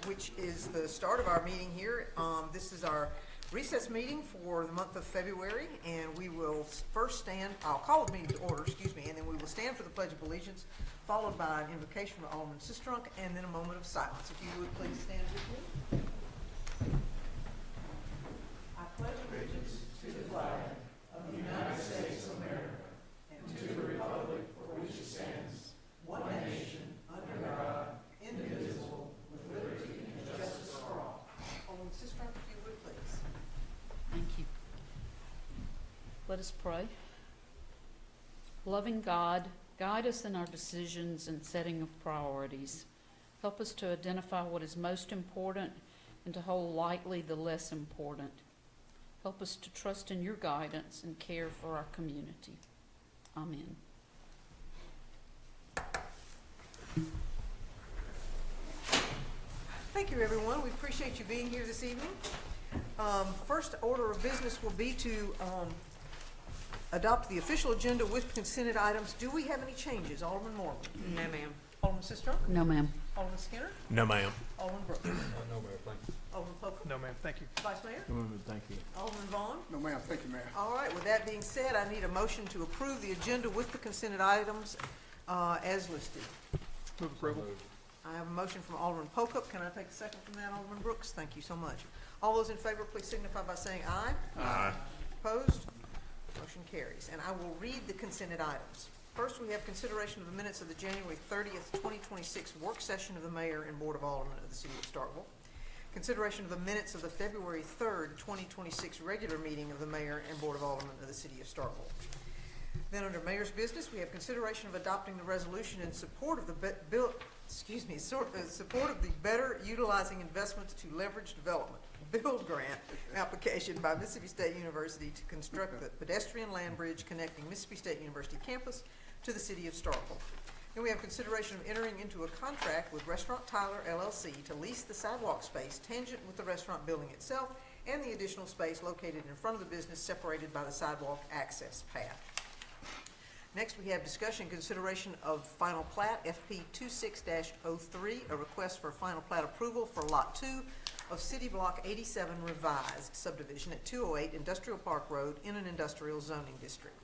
which is the start of our meeting here. This is our recess meeting for the month of February, and we will first stand, I'll call the meeting to order, and then we will stand for the Pledge of Allegiance, followed by an invocation from Alderman Sistrunk, and then a moment of silence. If you would please stand with me. I pledge allegiance to the flag of the United States of America and to the republic for which it stands, one nation, under God, indivisible, with liberty and justice for all. Alderman Sistrunk, if you would please. Thank you. Let us pray. Loving God, guide us in our decisions and setting of priorities. Help us to identify what is most important and to hold lightly the less important. Help us to trust in your guidance and care for our community. Amen. Thank you, everyone. We appreciate you being here this evening. First order of business will be to adopt the official agenda with consented items. Do we have any changes? Alderman Moore? No, ma'am. Alderman Sistrunk? No, ma'am. Alderman Skinner? No, ma'am. Alderman Brooks? No, Mayor, thank you. Alderman Pope? No, ma'am, thank you. Vice Mayor? No, ma'am, thank you. Alderman Vaughn? No, ma'am. Thank you, Mayor. All right, with that being said, I need a motion to approve the agenda with the consented items as listed. Move approval. I have a motion from Alderman Pocup. Can I take a second from that, Alderman Brooks? Thank you so much. All those in favor, please signify by saying aye. Aye. Opposed? Motion carries. And I will read the consented items. First, we have consideration of the minutes of the January 30th, 2026 work session of the Mayor and Board of Aldermen of the City of Starkville. Consideration of the minutes of the February 3rd, 2026 regular meeting of the Mayor and Board of Aldermen of the City of Starkville. Then under Mayor's business, we have consideration of adopting the resolution in support of the support of the Better Utilizing Investments to Leverage Development build grant application by Mississippi State University to construct the pedestrian land bridge connecting Mississippi State University campus to the City of Starkville. Then we have consideration of entering into a contract with Restaurant Tyler LLC to lease the sidewalk space tangent with the restaurant building itself and the additional space located in front of the business separated by the sidewalk access path. Next, we have discussion and consideration of final plat, FP 26-03, a request for final plat approval for Lot 2 of City Block 87 Revised subdivision at 208 Industrial Park Road in an industrial zoning district.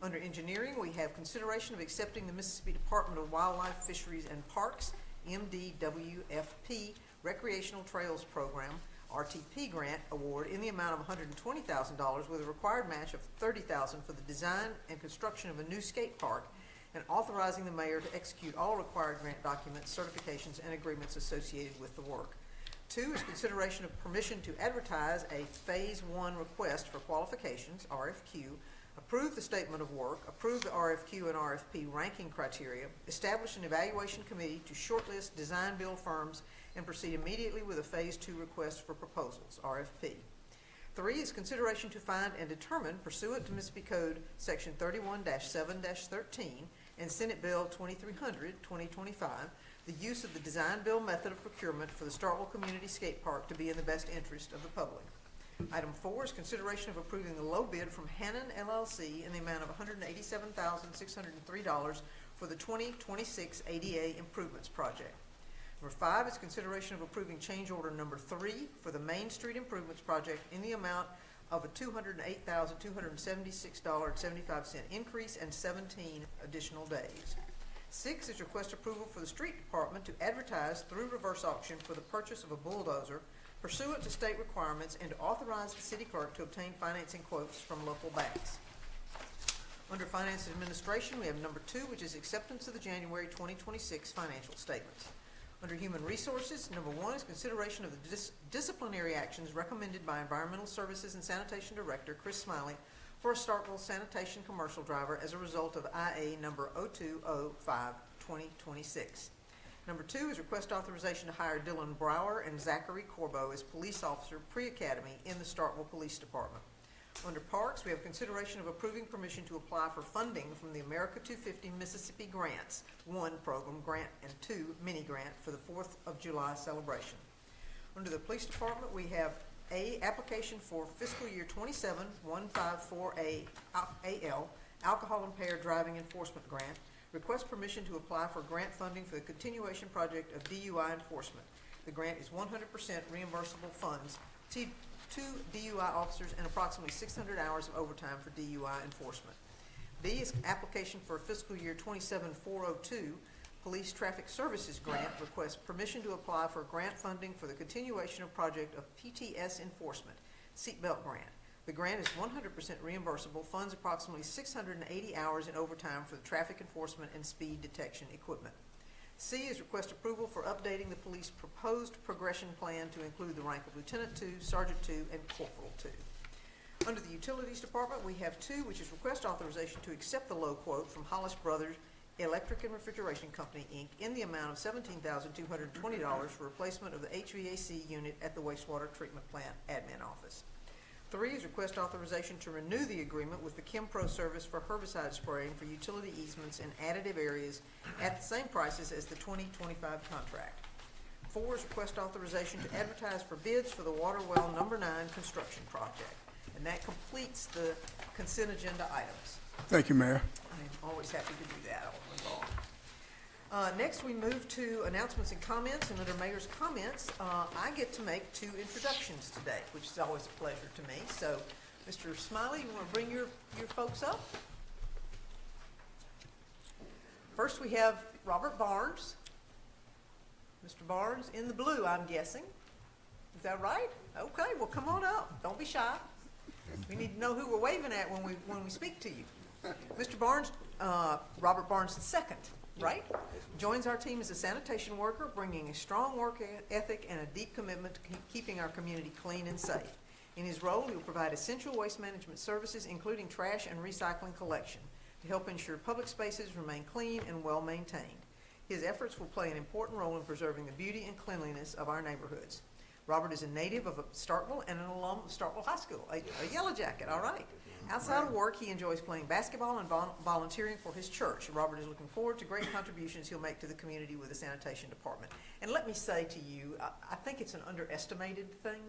Under engineering, we have consideration of accepting the Mississippi Department of Wildlife, Fisheries, and Parks, MDWFP, Recreational Trails Program, RTP grant award in the amount of $120,000 with a required match of $30,000 for the design and construction of a new skate park, and authorizing the mayor to execute all required grant documents, certifications, and agreements associated with the work. 2 is consideration of permission to advertise a Phase 1 request for qualifications, RFQ, approve the statement of work, approve the RFQ and RFP ranking criteria, establish an evaluation committee to shortlist design build firms, and proceed immediately with a Phase 2 request for proposals, RFP. 3 is consideration to find and determine, pursuant to Mississippi Code Section 31-7-13 and Senate Bill 2300-2025, the use of the design build method of procurement for the Starkville Community Skate Park to be in the best interest of the public. Item 4 is consideration of approving the low bid from Hannon LLC in the amount of $187,603 for the 2026 ADA Improvements Project. Number 5 is consideration of approving change order number 3 for the Main Street Improvements Project in the amount of a $208,276.75 increase and 17 additional days. 6 is request approval for the street department to advertise through reverse auction for the purchase of a bulldozer pursuant to state requirements and to authorize the city clerk to obtain financing quotes from local banks. Under Finance and Administration, we have number 2, which is acceptance of the January 2026 financial statements. Under Human Resources, number 1 is consideration of the disciplinary actions recommended by Environmental Services and Sanitation Director Chris Smiley for a Starkville sanitation commercial driver as a result of IA number 0205-2026. Number 2 is request authorization to hire Dylan Brower and Zachary Corbo as police officer pre-academy in the Starkville Police Department. Under Parks, we have consideration of approving permission to apply for funding from the America 250 Mississippi Grants 1 program grant and 2 mini grant for the 4th of July celebration. Under the Police Department, we have A, application for fiscal year 27154AL alcohol impaired driving enforcement grant. Request permission to apply for grant funding for the continuation project of DUI enforcement. The grant is 100% reimbursable funds to DUI officers and approximately 600 hours of overtime for DUI enforcement. B is application for fiscal year 27402 Police Traffic Services Grant requests permission to apply for grant funding for the continuation of project of PTS enforcement, seatbelt grant. The grant is 100% reimbursable, funds approximately 680 hours in overtime for the traffic enforcement and speed detection equipment. C is request approval for updating the police proposed progression plan to include the rank of Lieutenant 2, Sergeant 2, and Corporal 2. Under the Utilities Department, we have 2, which is request authorization to accept the low quote from Hollis Brothers Electric and Refrigeration Company, Inc. in the amount of $17,220 for replacement of the HVAC unit at the wastewater treatment plant admin office. 3 is request authorization to renew the agreement with the ChemPro service for herbicide spraying for utility easements in additive areas at the same prices as the 2025 contract. 4 is request authorization to advertise for bids for the Water Well Number 9 construction project. And that completes the consent agenda items. Thank you, Mayor. I'm always happy to do that, Alderman Vaughn. Next, we move to announcements and comments, and under Mayor's comments, I get to make 2 introductions today, which is always a pleasure to me. So, Mr. Smiley, you want to bring your folks up? First, we have Robert Barnes. Mr. Barnes in the blue, I'm guessing. Is that right? Okay, well, come on up. Don't be shy. We need to know who we're waving at when we speak to you. Mr. Barnes, Robert Barnes II, right? Joins our team as a sanitation worker, bringing a strong work ethic and a deep commitment to keeping our community clean and safe. In his role, he will provide essential waste management services, including trash and recycling collection, to help ensure public spaces remain clean and well maintained. His efforts will play an important role in preserving the beauty and cleanliness of our neighborhoods. Robert is a native of Starkville and an alum of Starkville High School, a Yellow Jacket, all right. Outside of work, he enjoys playing basketball and volunteering for his church. Robert is looking forward to great contributions he'll make to the community with the sanitation department. And let me say to you, I think it's an underestimated thing,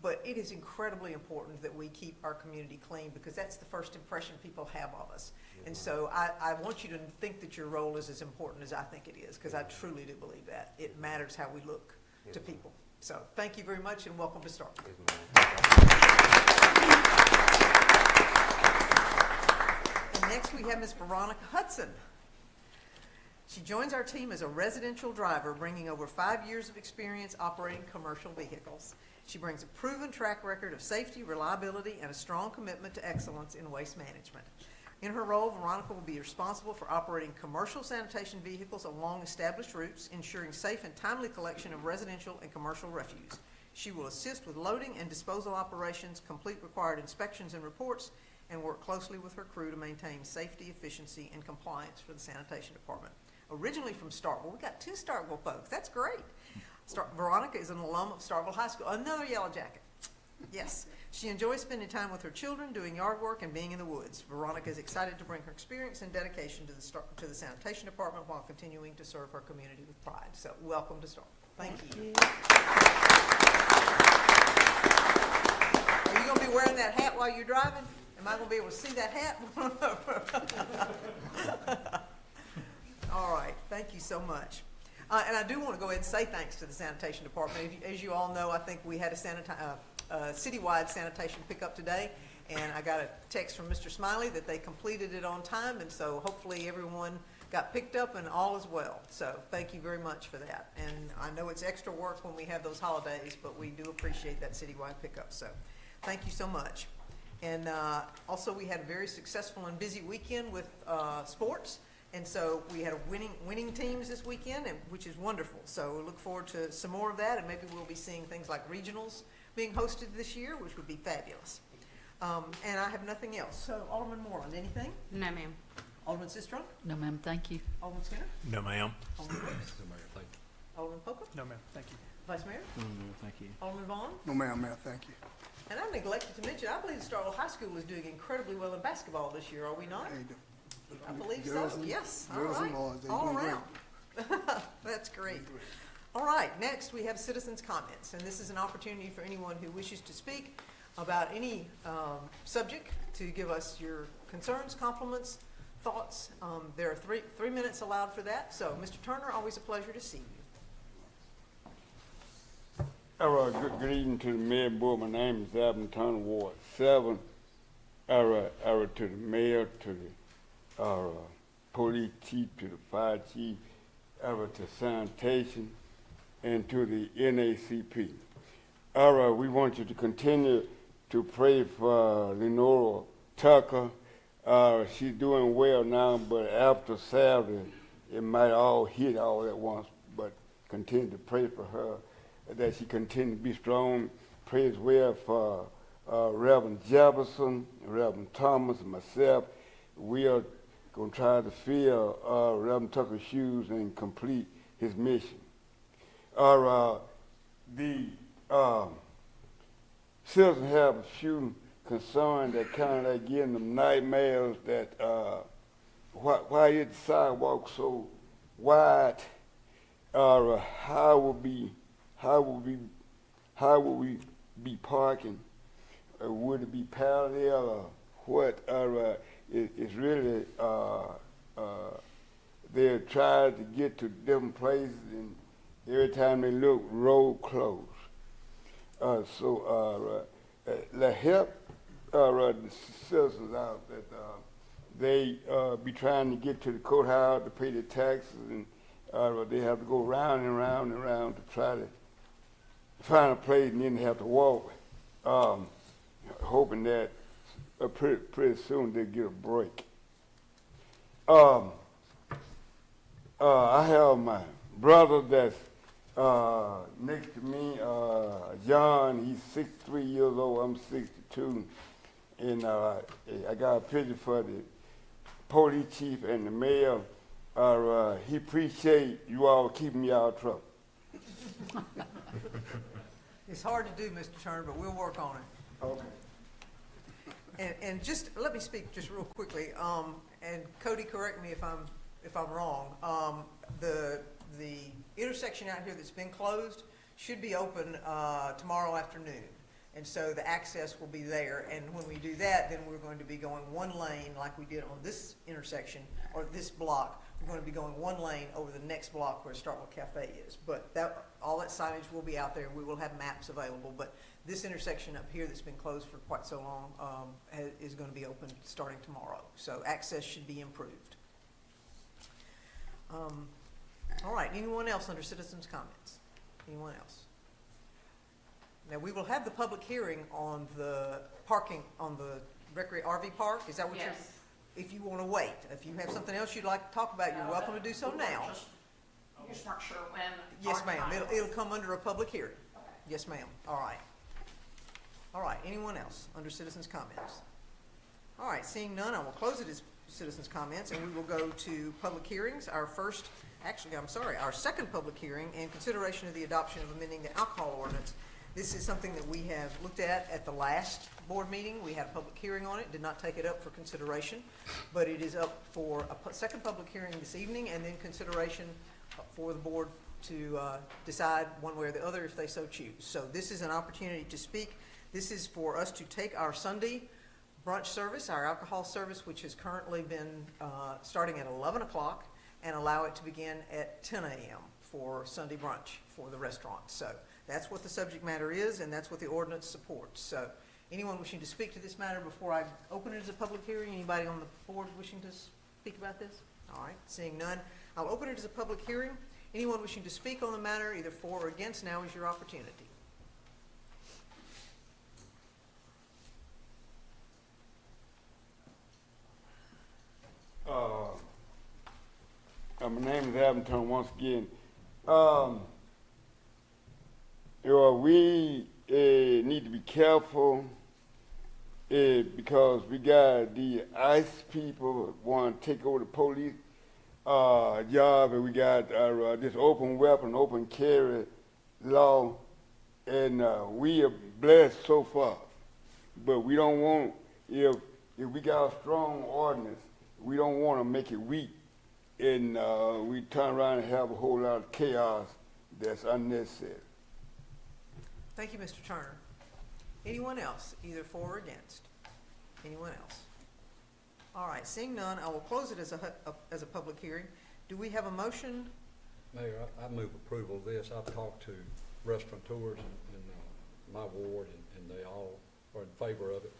but it is incredibly important that we keep our community clean because that's the first impression people have of us. And so I want you to think that your role is as important as I think it is, because I truly do believe that. It matters how we look to people. So thank you very much and welcome to Starkville. And next we have Ms. Veronica Hudson. She joins our team as a residential driver, bringing over 5 years of experience operating commercial vehicles. She brings a proven track record of safety, reliability, and a strong commitment to excellence in waste management. In her role, Veronica will be responsible for operating commercial sanitation vehicles along established routes, ensuring safe and timely collection of residential and commercial refuse. She will assist with loading and disposal operations, complete required inspections and reports, and work closely with her crew to maintain safety, efficiency, and compliance for the sanitation department. Originally from Starkville, we got 2 Starkville folks. That's great. Veronica is an alum of Starkville High School, another Yellow Jacket. Yes, she enjoys spending time with her children, doing yard work, and being in the woods. Veronica is excited to bring her experience and dedication to the sanitation department while continuing to serve her community with pride. So, welcome to Starkville. Thank you. Are you going to be wearing that hat while you're driving? Am I going to be able to see that hat? All right, thank you so much. And I do want to go ahead and say thanks to the sanitation department. As you all know, I think we had a citywide sanitation pickup today, and I got a text from Mr. Smiley that they completed it on time, and so hopefully everyone got picked up and all is well. So thank you very much for that. And I know it's extra work when we have those holidays, but we do appreciate that citywide pickup. So thank you so much. And also we had a very successful and busy weekend with sports. And so we had winning teams this weekend, which is wonderful. So we look forward to some more of that, and maybe we'll be seeing things like regionals being hosted this year, which would be fabulous. And I have nothing else. So Alderman Moreland, anything? No, ma'am. Alderman Sistrunk? No, ma'am, thank you. Alderman Skinner? No, ma'am. Alderman Brooks? No, Mayor, thank you. Alderman Poca? No, ma'am, thank you. Vice Mayor? No, thank you. Alderman Vaughn? No, ma'am, thank you. And I neglected to mention, I believe Starkville High School is doing incredibly well in basketball this year, are we not? Hey, I believe so, girls and- yes, all girls and right, boys, they all doing around. That's great. All right, next we have citizens' comments, and this is an opportunity for anyone who wishes to speak about any subject to give us your concerns, compliments, thoughts. There are three minutes allowed for that, so Mr. Turner, always a pleasure to see you. Good evening to the mayor and board. My name is Aldermen Turner, Ward 7. To the mayor, to the police chief, to the fire chief, to sanitation, and to the NACP. We want you to continue to pray for Lenora Tucker. She's doing well now, but after Saturday, it might all hit all at once. But continue to pray for her, that she continue to be strong. Pray as well for Reverend Jefferson, Reverend Thomas, and myself. We are going to try to fill Reverend Tucker's shoes and complete his mission. The citizens have a few concerns that kind of like giving them nightmares that why is the sidewalk so wide? How will we be parking? Would it be parallel or what? It's really they're trying to get to different places, and every time they look, road closed. Let help the citizens out that they be trying to get to the courthouse to pay their taxes, and they have to go round and round and round to try to find a place, and then they have to walk, hoping that pretty soon they'll get a break. I have my brother that's next to me, John. He's 63 years old. I'm 62, and I got a picture for the police chief and the mayor. He appreciate you all keeping me out of trouble. It's hard to do, Mr. Turner, but we'll work on it. Okay. And just let me speak just real quickly. And Cody, correct me if I'm wrong. The intersection out here that's been closed should be open tomorrow afternoon, and so the access will be there. And when we do that, then we're going to be going one lane like we did on this intersection or this block. We're going to be going one lane over the next block where Starkville Cafe is. But all that signage will be out there. We will have maps available. But this intersection up here that's been closed for quite so long is going to be open starting tomorrow. So access should be improved. All right, anyone else under citizens' comments? Anyone else? Now, we will have the public hearing on the parking, on the RV park. Is that what Yes. If you want to wait, if you have something else you'd like to talk about, you're welcome to do so now. You just weren't sure when. Yes, our ma'am. time It'll was. come under a public hearing. Okay. Yes, ma'am. All right. All right, anyone else under citizens' comments? All right, seeing none, I will close it as citizens' comments, and we will go to public hearings. Our second public hearing and consideration of the adoption of amending the alcohol ordinance. This is something that we have looked at the last board meeting. We had a public hearing on it, did not take it up for consideration, but it is up for a second public hearing this evening, and then consideration for the board to decide one way or the other if they so choose. So this is an opportunity to speak. This is for us to take our Sunday brunch service, our alcohol service, which has currently been starting at 11 o'clock, and allow it to begin at 10 a.m. for Sunday brunch for the restaurant. So that's what the subject matter is, and that's what the ordinance supports. So anyone wishing to speak to this matter before I open it as a public hearing? Anybody on the board wishing to speak about this? All right, seeing none, I'll open it as a public hearing. Anyone wishing to speak on the matter, either for or against, now is your opportunity. My name is Aldermen once again. We need to be careful because we got the ICE people want to take over the police job, and we got this open weapon, open carry law, and we are blessed so far. But we don't want, if we got a strong ordinance, we don't want to make it weak, and we turn around and have a whole lot of chaos that's unnecessary. Thank you, Mr. Turner. Anyone else, either for or against? Anyone else? All right, seeing none, I will close it as a public hearing. Do we have a motion? Mayor, I move approval of this. I've talked to restaurateurs in my ward, and they all are in favor of it.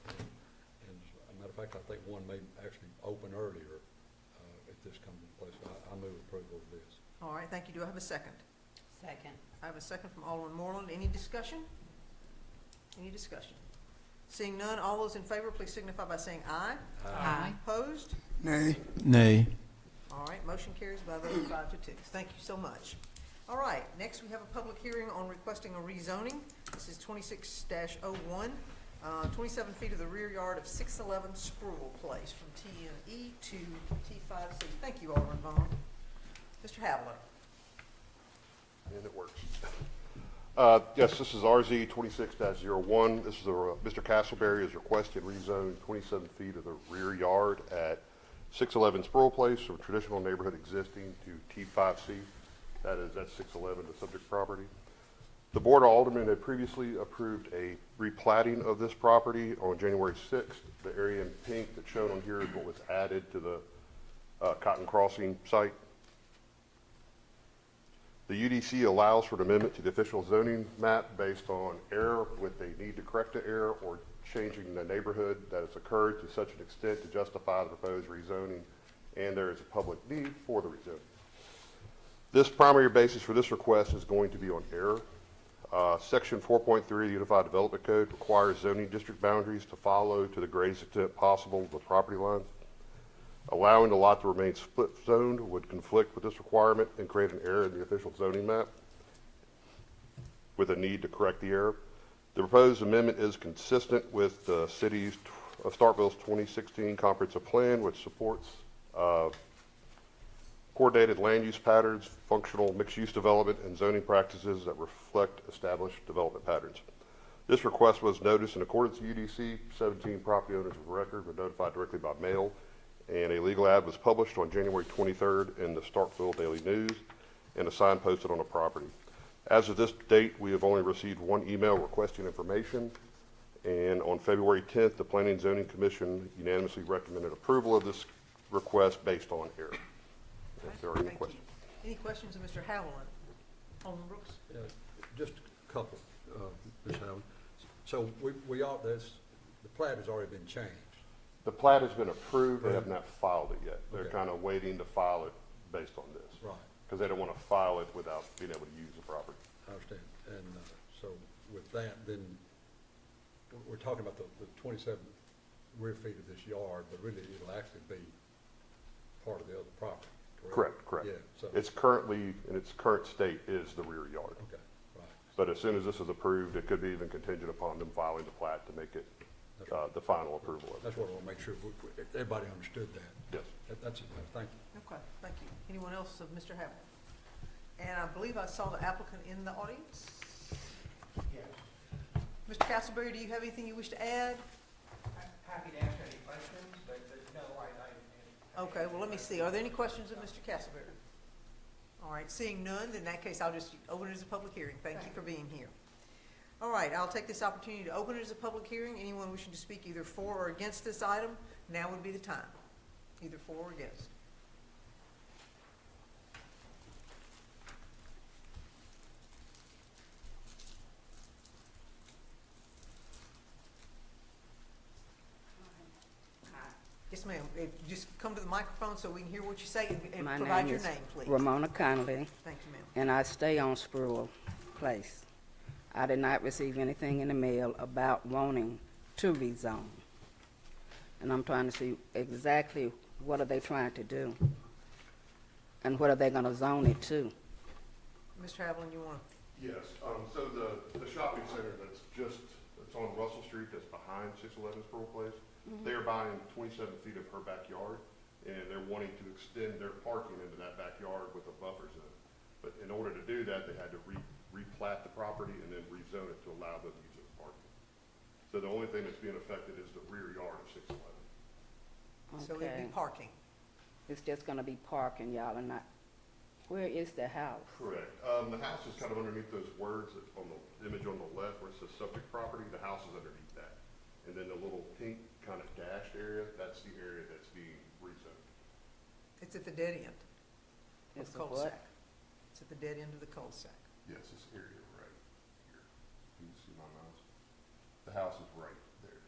And as a matter of fact, I think one may actually open earlier if this comes into place. So I move approval of this. All right, thank you. Do I have a second? Second. I have a second from Alderman Moreland. Any discussion? Any discussion? Seeing none, all those in favor, please signify by saying aye. Aye. Opposed? Nay. Nay. All right, motion carries by a vote of 5-2. Thank you so much. All right, next we have a public hearing on requesting a rezoning. This is 26-01, 27 feet of the rear yard of 611 Spruill Place from TNE to T5C. Thank you, Alderman Vaughn. Mr. Havlet. And it works. Yes, this is RZ 26-01. This is Mr. Castleberry is requesting rezone 27 feet of the rear yard at 611 Spruill Place from traditional neighborhood existing to T5C. That's 611, the subject property. The Board of Aldermen had previously approved a replatting of this property on January 6th. The area in pink that's shown on here is what was added to the Cotton Crossing site. The UDC allows for an amendment to the official zoning map based on error with a need to correct the error or changing the neighborhood that has occurred to such an extent to justify the proposed rezoning, and there is a public need for the rezoning. This primary basis for this request is going to be on error. Section 4.3 of the Unified Development Code requires zoning district boundaries to follow to the greatest extent possible the property lines. Allowing the lot to remain split zoned would conflict with this requirement and create an error in the official zoning map with a need to correct the error. The proposed amendment is consistent with the city's of Starkville's 2016 comprehensive plan, which supports coordinated land use patterns, functional mixed-use development, and zoning practices that reflect established development patterns. This request was noticed in accordance with UDC. 17 property owners of record were notified directly by mail, and a legal ad was published on January 23rd in the Starkville Daily News and a sign posted on the property. As of this date, we have only received one email requesting information, and on February 10th, the Planning and Zoning Commission unanimously recommended approval of this request based on error. If there are any Thank you. questions. Any questions of Mr. Haviland? Alderman Brooks? Just a couple, Ms. Howard. So the plat has already been changed. The plat has been approved. They have not filed it yet. They're Okay. kind of waiting to file it based on this. Right. Because they don't want to file it without being able to use the property. I understand. And so with that, then we're talking about the 27 rear feet of this yard, but really it'll actually be part of the other property, correct? Correct. Yeah, so, It's currently, in its current state, is the rear yard. okay, right. But as soon as this is approved, it could be even contingent upon them filing the plat to make it the final approval of it. That's what I want to make sure everybody understood that. Yes. That's it, thank you. Okay, thank you. Anyone else of Mr. Haviland? And I believe I saw the applicant in the audience. Yes. Mr. Castleberry, do you have anything you wish to add? Happy to answer any questions, but no, I. Okay, well, let me see. Are there any questions of Mr. Castleberry? All right, seeing none, in that case, I'll just open it as a public hearing. Thank you for being here. All right, I'll take this opportunity to open it as a public hearing. Anyone wishing to speak either for or against this item, now would be the time, either for or against. Yes, ma'am. Just come to the microphone so we can hear what you say and My provide name your is name, please. Ramona Connolly, Thank you, ma'am. and I stay on Spruill Place. I did not receive anything in the mail about wanting to rezone. And I'm trying to see exactly what are they trying to do? And what are they gonna zone it to? Mr. Haviland, you want to? Yes, so the shopping center that's on Russell Street that's behind 611 Spruill Place, they're buying 27 feet of her backyard, and they're wanting to extend their parking into that backyard with a buffer zone. But in order to do that, they had to replat the property and then rezone it to allow them to use it as parking. So the only thing that's being affected is the rear yard of 611. So it'd Okay. be parking. It's just gonna be parking, y'all, and not, where is the house? Correct. The house is kind of underneath those words that on the image on the left where it says subject property. The house is underneath that. And then the little pink kind of dashed area, that's the area that's being rezoned. It's at the dead end of It's the a what? cul-de-sac. It's at the dead end of the cul-de-sac. Yes, this area, right. you can see my mouse. The house is right there.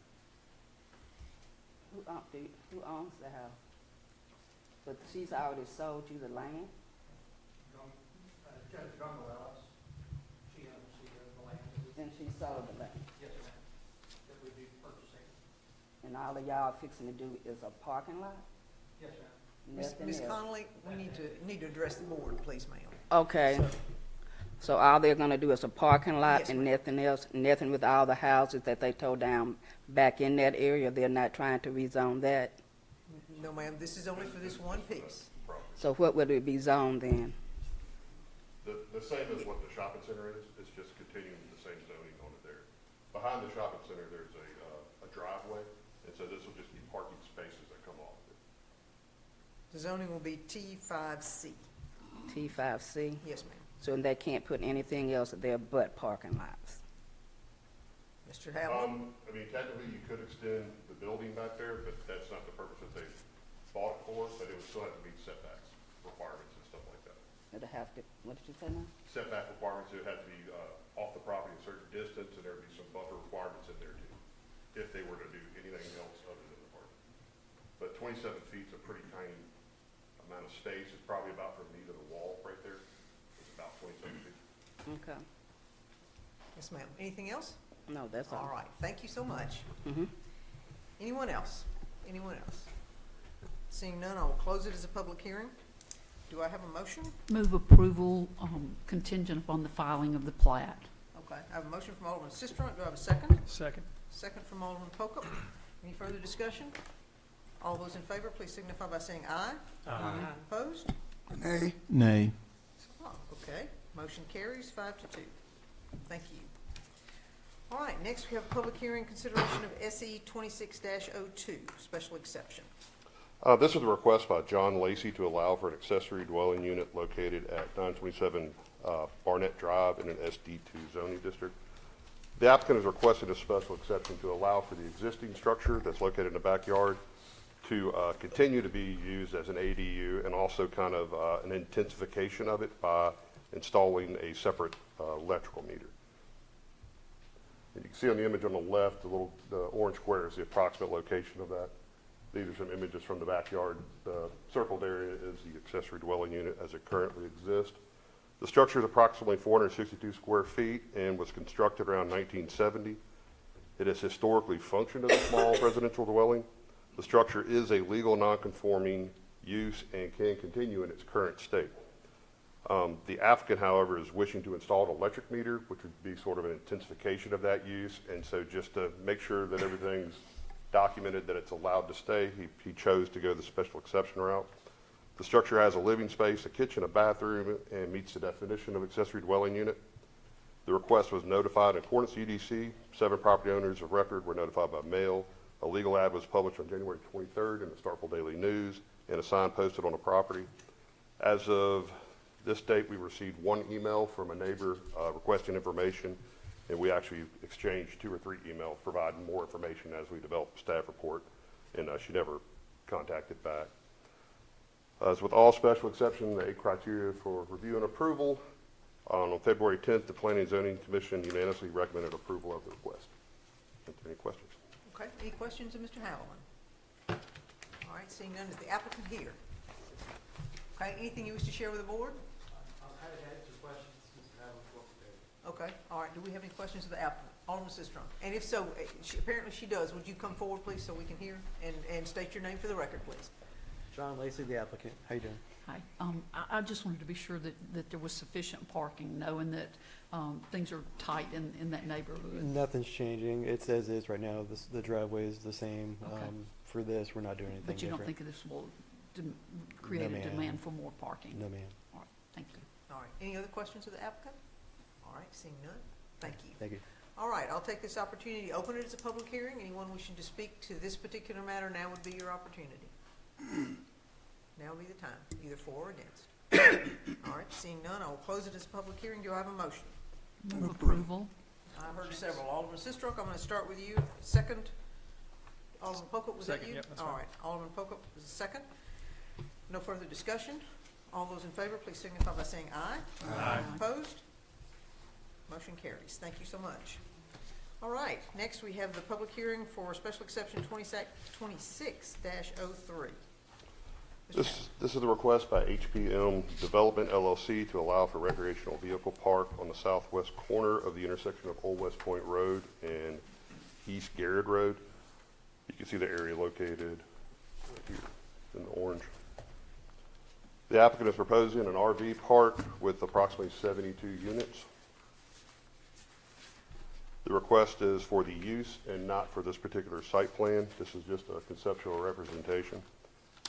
Who owns the house? But she's already sold you the land? Judge Gonzalez, she owns the land. Then she sold the land. Yes, ma'am, that we'd be purchasing. And all of y'all fixing to do is a parking lot? Yes, ma'am. Nothing Ms. else? Connolly, we need to address the board, please, ma'am. Okay, so all they're gonna do is a parking lot Yes, and ma'am. nothing else? Nothing with all the houses that they tore down back in that area? They're not trying to rezone that? No, ma'am, this is only for this one piece. So what would it be zoned then? The same as what the shopping center is, it's just continuing the same zoning on it there. Behind the shopping center, there's a driveway, and so this will just be parking spaces that come off it. The zoning will be T5C. T5C? Yes, ma'am. So they can't put anything else there but parking lots? Mr. Haviland? I mean, technically, you could extend the building back there, but that's not the purpose that they bought it for, but it would still have to meet setbacks requirements and stuff like that. It'll have to, what did you say now? Setback requirements, it would have to be off the property a certain distance, and there'd be some buffer requirements in there too, if they were to do anything else other than the park. But 27 feet is a pretty tiny amount of space. It's probably about from knee to the wall right there. It's about 27 feet. Okay, Yes, ma'am. Anything else? no, that's all. All right, thank you so much. Mhm. Anyone else? Anyone else? Seeing none, I will close it as a public hearing. Do I have a motion? Move approval contingent upon the filing of the plat. Okay, I have a motion from Alderman Sistrunk. Do I have a second? Second. Second from Alderman Pokup. Any further discussion? All those in favor, please signify by saying aye. Aye. Opposed? Nay. Nay. Oh, okay. Motion carries 5-2. Thank you. All right, next we have a public hearing consideration of SE 26-02, special exception. This is a request by John Lacey to allow for an accessory dwelling unit located at 927 Barnett Drive in an SD2 zoning district. The applicant is requesting a special exception to allow for the existing structure that's located in the backyard to continue to be used as an ADU, and also kind of an intensification of it by installing a separate electrical meter. And you can see on the image on the left, the orange square is the approximate location of that. These are some images from the backyard. The circled area is the accessory dwelling unit as it currently exists. The structure is approximately 462 square feet and was constructed around 1970. It has historically functioned as a small residential dwelling. The structure is a legal non-conforming use and can continue in its current state. The applicant, however, is wishing to install an electric meter, which would be sort of an intensification of that use. And so just to make sure that everything's documented that it's allowed to stay, he chose to go the special exception route. The structure has a living space, a kitchen, a bathroom, and meets the definition of accessory dwelling unit. The request was notified in accordance with UDC. 7 property owners of record were notified by mail. A legal ad was published on January 23rd in the Starkville Daily News, and a sign posted on the property. As of this date, we received 1 email from a neighbor requesting information, and we actually exchanged 2 or 3 emails providing more information as we developed the staff report, and she never contacted back. As with all special exceptions, the 8 criteria for review and approval. On February 10th, the Planning and Zoning Commission unanimously recommended approval of the request. Any questions? Okay, any questions of Mr. Haviland? All right, seeing none, is the applicant here? Okay, anything you wish to share with the board? I've had some questions, Mr. Haviland. Okay, all right, do we have any questions of the applicant? Alderman Sistrunk, and if so, apparently she does, would you come forward, please, so we can hear, and state your name for the record, please? John Lacey, the applicant. How you doing? Hi, I just wanted to be sure that there was sufficient parking, knowing that things are tight in that neighborhood. Nothing's changing. It's as is right now. The driveway is the same. Okay. For this, we're not doing anything But you don't different. think this will create No, a ma'am. demand for more parking? No, ma'am. All right, thank you. All right, any other questions of the applicant? All right, seeing none, thank you. Thank you. All right, I'll take this opportunity to open it as a public hearing. Anyone wishing to speak to this particular matter, now would be your opportunity. Now would be the time, either for or against. All right, seeing none, I will close it as a public hearing. Do I have a motion? Move approval. I heard several. Alderman Sistrunk, I'm gonna start with you. Second, Alderman Pokup, was that Second, you? yep, that's All fine. right, Alderman Pokup is the second. No further discussion. All those in favor, please signify by saying aye. Aye. Opposed? Motion carries. Thank you so much. All right, next we have the public hearing for special exception 26-03. This is the request by HPM Development LLC to allow for recreational vehicle park on the southwest corner of the intersection of Old West Point Road and East Garrett Road. You can see the area located right here in the orange. The applicant is proposing an RV park with approximately 72 units. The request is for the use and not for this particular site plan. This is just a conceptual representation.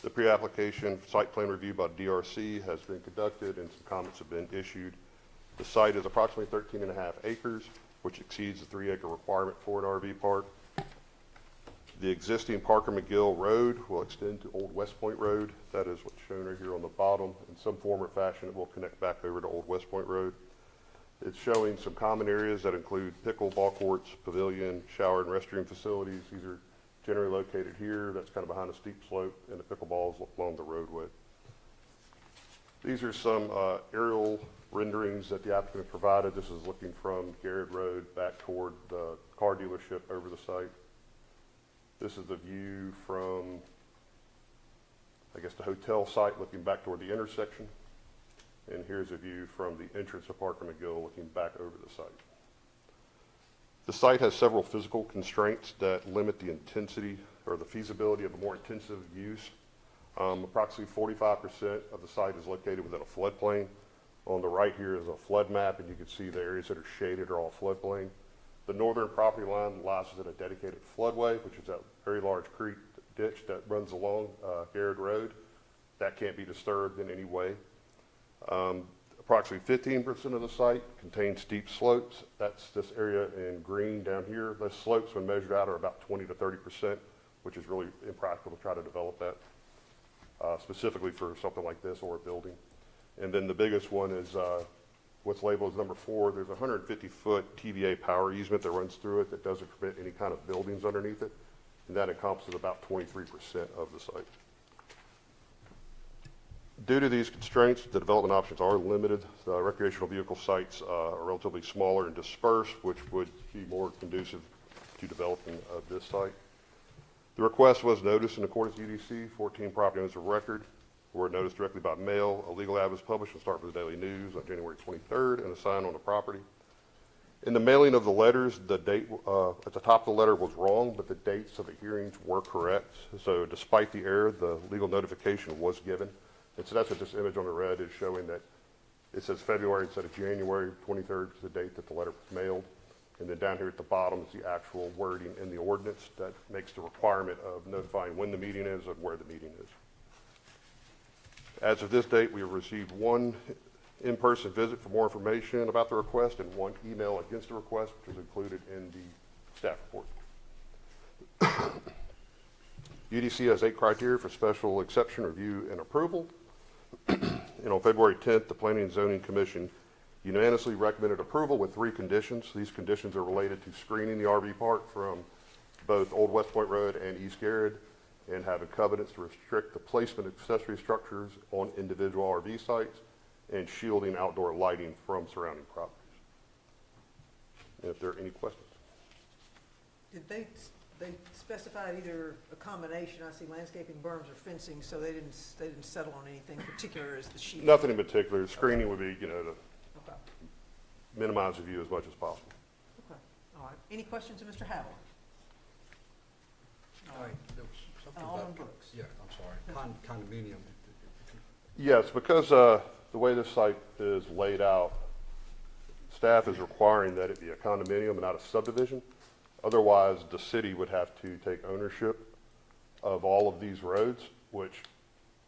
The pre-application site plan review by DRC has been conducted and some comments have been issued. The site is approximately 13.5 acres, which exceeds the 3-acre requirement for an RV park. The existing Parker McGill Road will extend to Old West Point Road. That is what's shown right here on the bottom. In some form or fashion, it will connect back over to Old West Point Road. It's showing some common areas that include pickleball courts, pavilion, shower and restroom facilities. These are generally located here. That's kind of behind a steep slope, and the pickleballs along the roadway. These are some aerial renderings that the applicant provided. This is looking from Garrett Road back toward the car dealership over the site. This is the view from, I guess, the hotel site looking back toward the intersection. And here's a view from the entrance of Parker McGill looking back over the site. The site has several physical constraints that limit the intensity or the feasibility of a more intensive use. Approximately 45% of the site is located within a floodplain. On the right here is a flood map, and you can see the areas that are shaded are all floodplain. The northern property line lies within a dedicated floodway, which is that very large creek ditch that runs along Garrett Road. That can't be disturbed in any way. Approximately 15% of the site contains steep slopes. That's this area in green down here. Those slopes, when measured out, are about 20 to 30%, which is really impractical to try to develop that, specifically for something like this or a building. And then the biggest one is what's labeled as number 4. There's a 150-foot TVA power easement that runs through it that doesn't permit any kind of buildings underneath it, and that encompasses about 23% of the site. Due to these constraints, the development options are limited. The recreational vehicle sites are relatively smaller and dispersed, which would be more conducive to developing this site. The request was noticed in accordance with UDC. 14 property owners of record were noticed directly by mail. A legal ad was published in Starkville Daily News on January 23rd and a sign on the property. In the mailing of the letters, the date at the top of the letter was wrong, but the dates of the hearings were correct. So despite the error, the legal notification was given. And so that's what this image on the red is showing, that it says February instead of January 23rd is the date that the letter was mailed. And then down here at the bottom is the actual wording in the ordinance that makes the requirement of notifying when the meeting is and where the meeting is. As of this date, we have received 1 in-person visit for more information about the request and 1 email against the request, which is included in the staff report. UDC has 8 criteria for special exception review and approval. And on February 10th, the Planning and Zoning Commission unanimously recommended approval with 3 conditions. These conditions are related to screening the RV park from both Old West Point Road and East Garrett, and having covenants to restrict the placement of accessory structures on individual RV sites, and shielding outdoor lighting from surrounding properties. And if there are any questions. Did they specified either a combination, I see landscaping, berms, or fencing, so they didn't settle on anything particular as the sheet? Nothing in particular. Screening would be, to Okay. minimize the view as much as possible. Okay, all right. Any questions of Mr. Howell? All right, there was something Alderman about, Brooks. yeah, I'm sorry, condominium. Yes, because the way this site is laid out, staff is requiring that it be a condominium and not a subdivision. Otherwise, the city would have to take ownership of all of these roads, which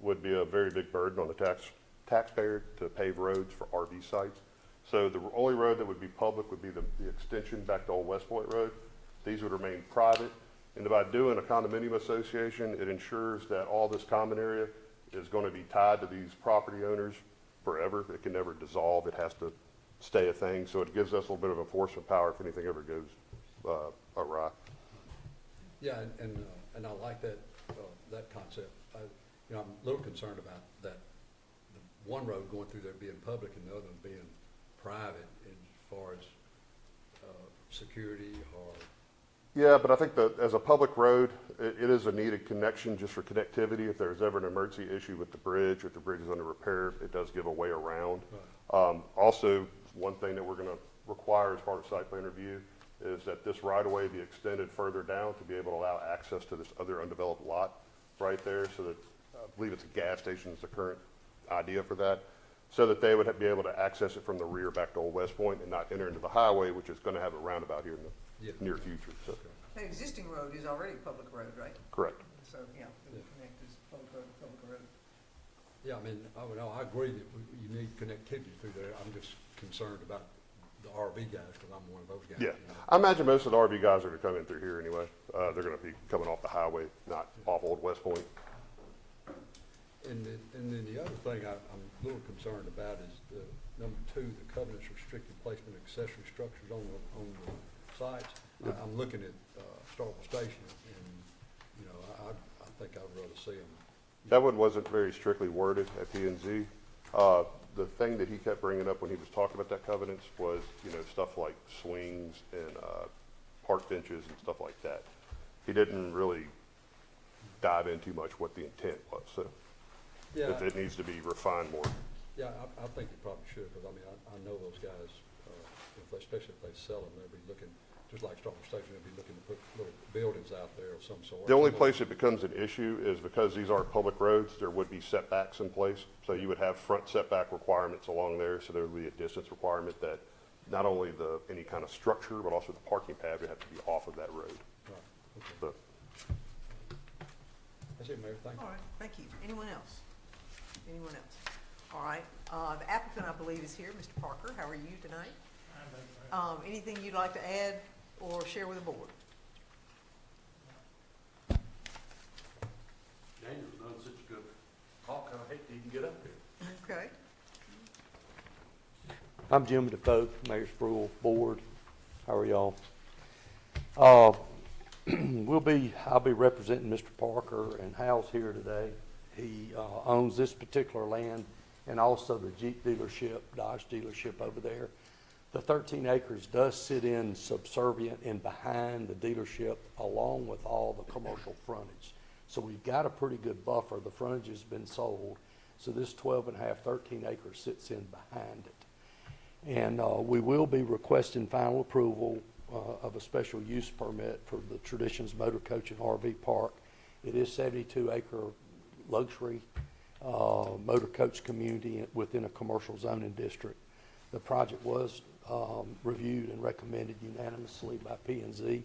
would be a very big burden on the taxpayer to pave roads for RV sites. So the only road that would be public would be the extension back to Old West Point Road. These would remain private. And by doing a condominium association, it ensures that all this common area is going to be tied to these property owners forever. It can never dissolve. It has to stay a thing. So it gives us a little bit of enforcement power if anything ever goes awry. Yeah, and I like that concept. I'm a little concerned about that, the one road going through there being public and the other one being private, as far as security or? Yeah, but I think that as a public road, it is a needed connection just for connectivity. If there's ever an emergency issue with the bridge, or if the bridge is under repair, it does give a way around. Also, one thing that we're going to require as part of site plan review is that this right-of-way be extended further down to be able to allow access to this other undeveloped lot right there, so that, I believe it's a gas station is the current idea for that, so that they would be able to access it from the rear back to Old West Point and not enter into the highway, which is going to have a roundabout here in the near future. So, The existing road is already a public road, right? correct. So, yeah, it would connect as public road to public road. Yeah, I mean, I agree that you need connectivity through there. I'm just concerned about the RV guys, because I'm one of those guys. Yeah, you know. I imagine most of the RV guys are going to come in through here anyway. They're going to be coming off the highway, not off Old West Point. And then the other thing I'm a little concerned about is the number 2, the covenants restricted placement of accessory structures on the sites. I'm looking at Starkville Station, and, you know, I think I'd rather see them. That one wasn't very strictly worded at P&Z. The thing that he kept bringing up when he was talking about that covenants was, you know, stuff like swings and park benches and stuff like that. He didn't really dive in too much what the intent was, so Yeah, it needs to be refined more. yeah, I think you probably should, because I mean, I know those guys, especially if they sell them, they'll be looking, just like Starkville Station, they'll be looking to put little buildings out there of some sort. The only place it becomes an issue is because these are public roads, there would be setbacks in place. So you would have front setback requirements along there, so there would be a distance requirement that not only any kind of structure, but also the parking pad would have to be off of that road. Right, okay. So, That's it, Mayor, thank you. All right, thank you. Anyone else? Anyone else? All right, the applicant, I believe, is here. Mr. Parker, how are you tonight? Anything you'd like to add or share with the board? Daniel's done such a good talk, I hate to even get up here. Okay. I'm Jim DeFoe, Mayor's Rural Board. How are y'all? I'll be representing Mr. Parker, and Hal's here today. He owns this particular land and also the Jeep dealership, Dodge dealership over there. The 13 acres does sit in subservient and behind the dealership along with all the commercial frontage. So we've got a pretty good buffer. The frontage has been sold. So this 12 and a half, 13 acres sits in behind it. And we will be requesting final approval of a special use permit for the Traditions Motor Coach and RV Park. It is 72-acre luxury motor coach community within a commercial zoning district. The project was reviewed and recommended unanimously by P&Z,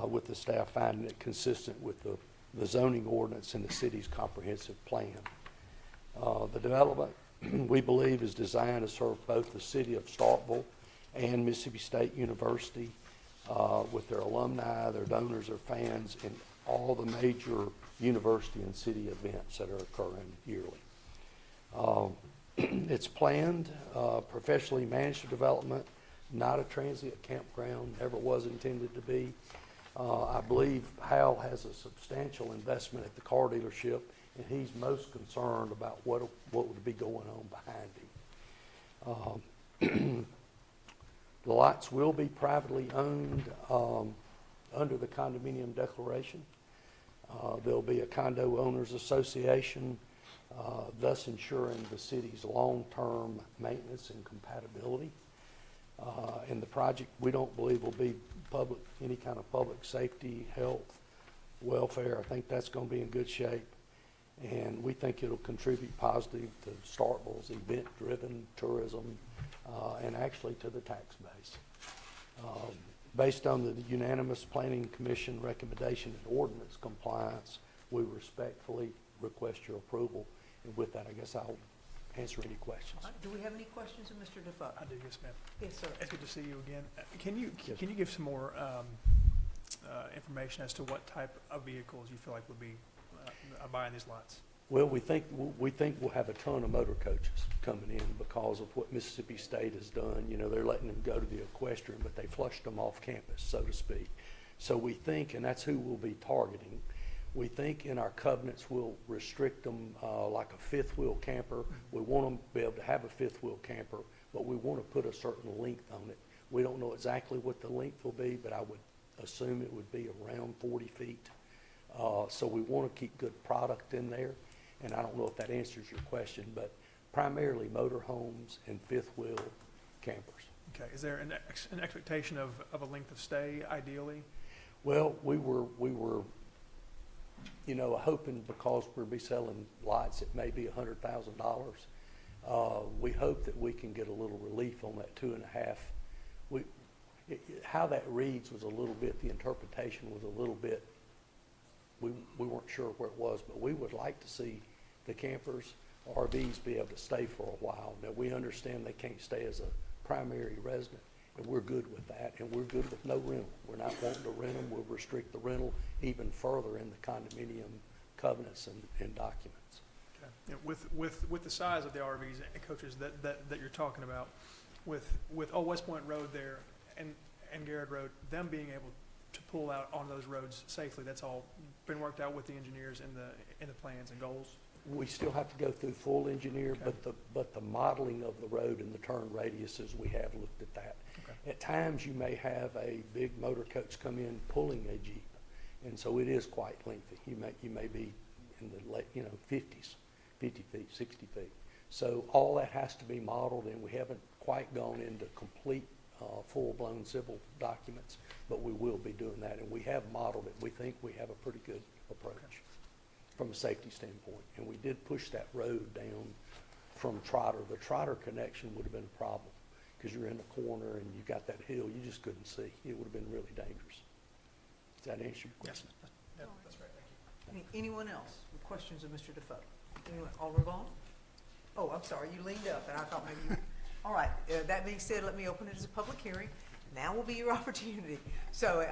with the staff finding it consistent with the zoning ordinance and the city's comprehensive plan. The development, we believe, is designed to serve both the city of Starkville and Mississippi State University with their alumni, their donors, their fans, and all the major university and city events that are occurring yearly. It's planned, professionally managed development, not a transient campground, never was intended to be. I believe Hal has a substantial investment at the car dealership, and he's most concerned about what would be going on behind him. The lots will be privately owned under the condominium declaration. There'll be a condo owners association, thus ensuring the city's long-term maintenance and compatibility. And the project, we don't believe, will be any kind of public safety, health, welfare. I think that's going to be in good shape. And we think it'll contribute positive to Starkville's event-driven tourism and actually to the tax base. Based on the unanimous Planning Commission recommendation and ordinance compliance, we respectfully request your approval. And with that, I guess I'll answer any questions. Do we have any questions of Mr. Defoe? I do, yes, ma'am. Yes, sir. It's good to see you again. Can you give some more information as to what type of vehicles you feel like would be buying these lots? Well, we think we'll have a ton of motor coaches coming in because of what Mississippi State has done. You know, they're letting them go to the equestrian, but they flushed them off campus, so to speak. So we think, and that's who we'll be targeting, we think in our covenants we'll restrict them like a fifth wheel camper. We want them to be able to have a fifth wheel camper, but we want to put a certain length on it. We don't know exactly what the length will be, but I would assume it would be around 40 feet. So we want to keep good product in there, and I don't know if that answers your question, but primarily motorhomes and fifth wheel campers. Okay, is there an expectation of a length of stay ideally? Well, we were, you know, hoping because we'll be selling lots, it may be $100,000. We hope that we can get a little relief on that 2.5. How that reads was a little bit, the interpretation was a little bit, we weren't sure where it was, but we would like to see the campers, RVs be able to stay for a while. Now, we understand they can't stay as a primary resident, and we're good with that, and we're good with no rental. We're not wanting to rent them. We'll restrict the rental even further in the condominium covenants and documents. Okay. You know, with the size of the RVs and coaches that you're talking about, with Old West Point Road there and Garrett Road, them being able to pull out on those roads safely, that's all been worked out with the engineers in the plans and goals? We still have to go through full engineer, Okay. but the modeling of the road and the turn radiuses, we have looked at that. Okay. At times, you may have a big motor coach come in pulling a Jeep, and so it is quite lengthy. You may be in the late, 50s, 50 feet, 60 feet. So all that has to be modeled, and we haven't quite gone into complete full-blown civil documents, but we will be doing that, and we have modeled it. We think we have a pretty good approach from a safety standpoint, and we did push that road down from Trotter. The Trotter connection would have been a problem because you're in the corner and you got that hill you just couldn't see. It would have been really dangerous. Does that answer your Yes, question? that's right, thank you. Anyone else with questions of Mr. Defoe? Anyone? Alderman Vaughn? Oh, I'm sorry, you leaned up, and I thought maybe you... All right, that being said, let me open it as a public hearing. Now will be your opportunity. So,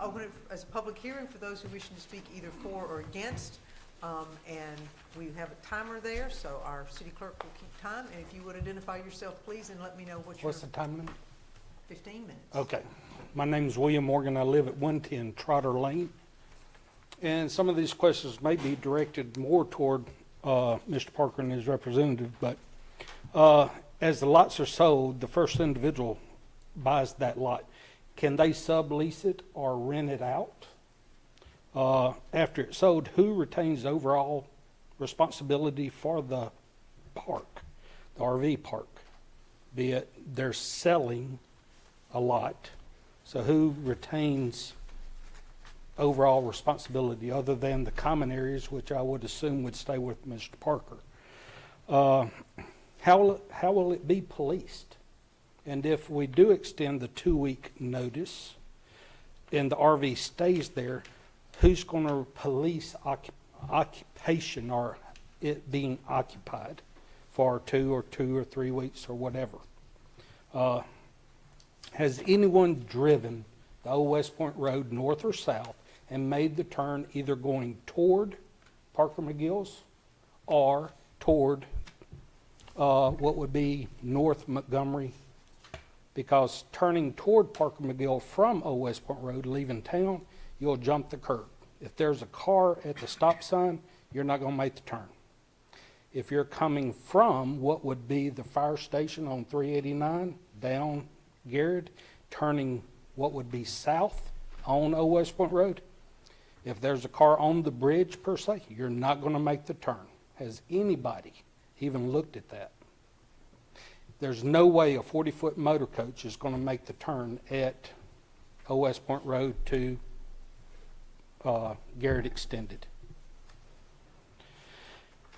open it as a public hearing for those who wish to speak either for or against. And we have a timer there, so our city clerk will keep time. And if you would identify yourself, please, and let me know what your... What's the time limit? 15 minutes. Okay. My name is William Morgan. I live at 110 Trotter Lane. And some of these questions may be directed more toward Mr. Parker and his representative, but as the lots are sold, the first individual buys that lot. Can they sublease it or rent it out? After it's sold, who retains the overall responsibility for the park, the RV park? Be it they're selling a lot, so who retains overall responsibility other than the common areas, which I would assume would stay with Mr. Parker? How will it be policed? And if we do extend the 2-week notice and the RV stays there, who's going to police occupation or it being occupied for 2 or 3 weeks or whatever? Has anyone driven the Old West Point Road north or south and made the turn either going toward Parker McGill's or toward what would be North Montgomery? Because turning toward Parker McGill from Old West Point Road, leaving town, you'll jump the curb. If there's a car at the stop sign, you're not going to make the turn. If you're coming from what would be the fire station on 389 down Garrett, turning what would be south on Old West Point Road, if there's a car on the bridge per se, you're not going to make the turn. Has anybody even looked at that? There's no way a 40-foot motor coach is going to make the turn at Old West Point Road to Garrett Extended.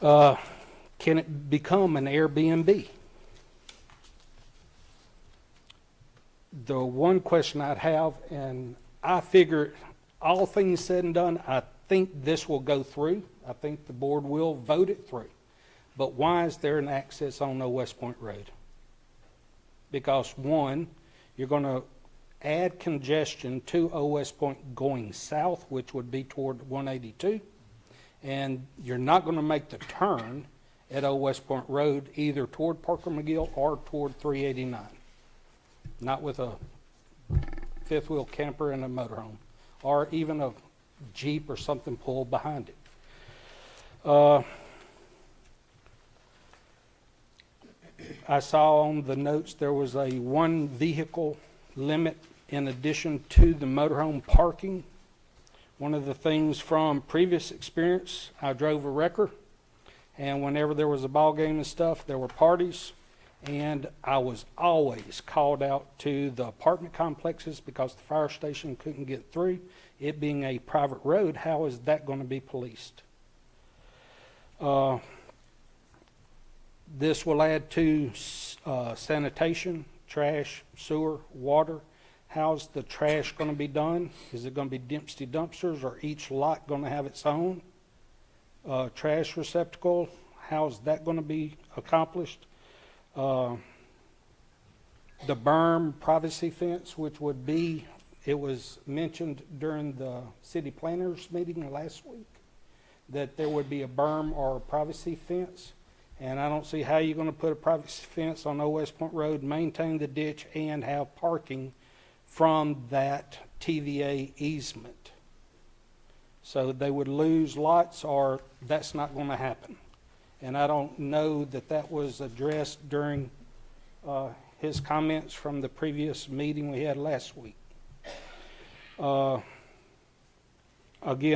Can it become an Airbnb? The one question I'd have, and I figure all things said and done, I think this will go through. I think the board will vote it through. But why is there an access on Old West Point Road? Because one, you're going to add congestion to Old West Point going south, which would be toward 182, and you're not going to make the turn at Old West Point Road either toward Parker McGill or toward 389. Not with a fifth wheel camper and a motorhome, or even a Jeep or something pulled behind it. I saw on the notes there was a one vehicle limit in addition to the motorhome parking. One of the things from previous experience, I drove a wrecker, and whenever there was a ball game and stuff, there were parties, and I was always called out to the apartment complexes because the fire station couldn't get through. It being a private road, how is that going to be policed? This will add to sanitation, trash, sewer, water. How's the trash going to be done? Is it going to be Dempsey dumpsters, or each lot going to have its own trash receptacle? How's that going to be accomplished? The berm privacy fence, which would be, it was mentioned during the city planners meeting last week, that there would be a berm or a privacy fence. And I don't see how you're going to put a privacy fence on Old West Point Road, maintain the ditch, and have parking from that TVA easement. So they would lose lots, or that's not going to happen. And I don't know that that was addressed during his comments from the previous meeting we had last week. Again,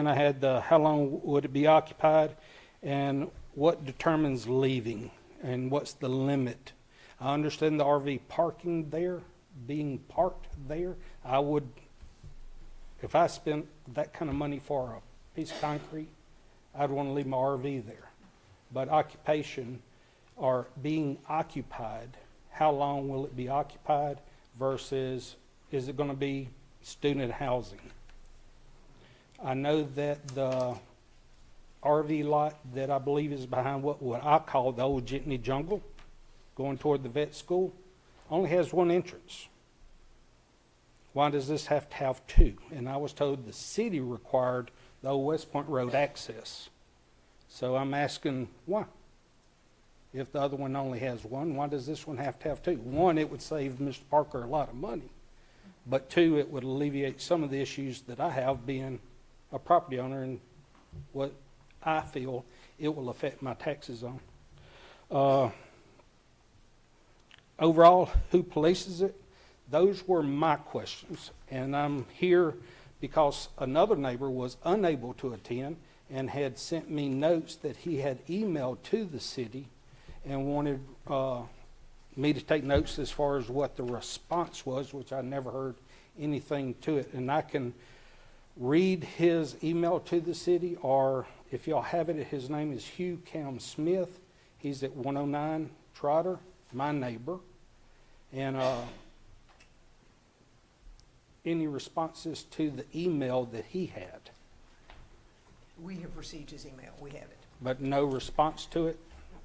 I had the how long would it be occupied, and what determines leaving, and what's the limit. I understand the RV parking there, being parked there. I would, if I spent that kind of money for a piece of concrete, I'd want to leave my RV there. But occupation, or being occupied, how long will it be occupied versus is it going to be student housing? I know that the RV lot that I believe is behind what I call the old Jitney Jungle, going toward the vet school, only has one entrance. Why does this have to have two? And I was told the city required the old West Point Road access. So I'm asking why? If the other one only has one, why does this one have to have two? One, it would save Mr. Parker a lot of money. But two, it would alleviate some of the issues that I have being a property owner, and what I feel it will affect my taxes on. Overall, who polices it? Those were my questions. And I'm here because another neighbor was unable to attend and had sent me notes that he had emailed to the city and wanted me to take notes as far as what the response was, which I never heard anything to it. And I can read his email to the city, or if y'all have it, his name is Hugh Cam Smith. He's at 109 Trotter, my neighbor. And any responses to the email that he had? We have received his email, we have it. But no response to it?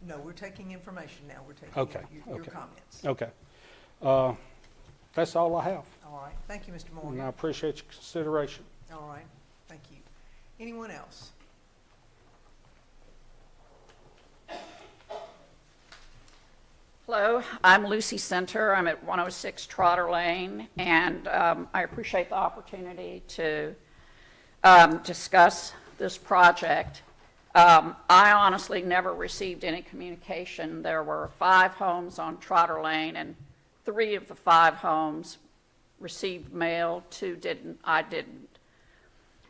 No, we're taking information now, we're taking Okay, your okay. comments. Okay. That's all I have. All right, thank you, Mr. And I Morgan. appreciate your consideration. All right, thank you. Anyone else? Hello, I'm Lucy Center. I'm at 106 Trotter Lane, and I appreciate the opportunity to discuss this project. I honestly never received any communication. There were 5 homes on Trotter Lane, and 3 of the 5 homes received mail, 2 didn't. I didn't.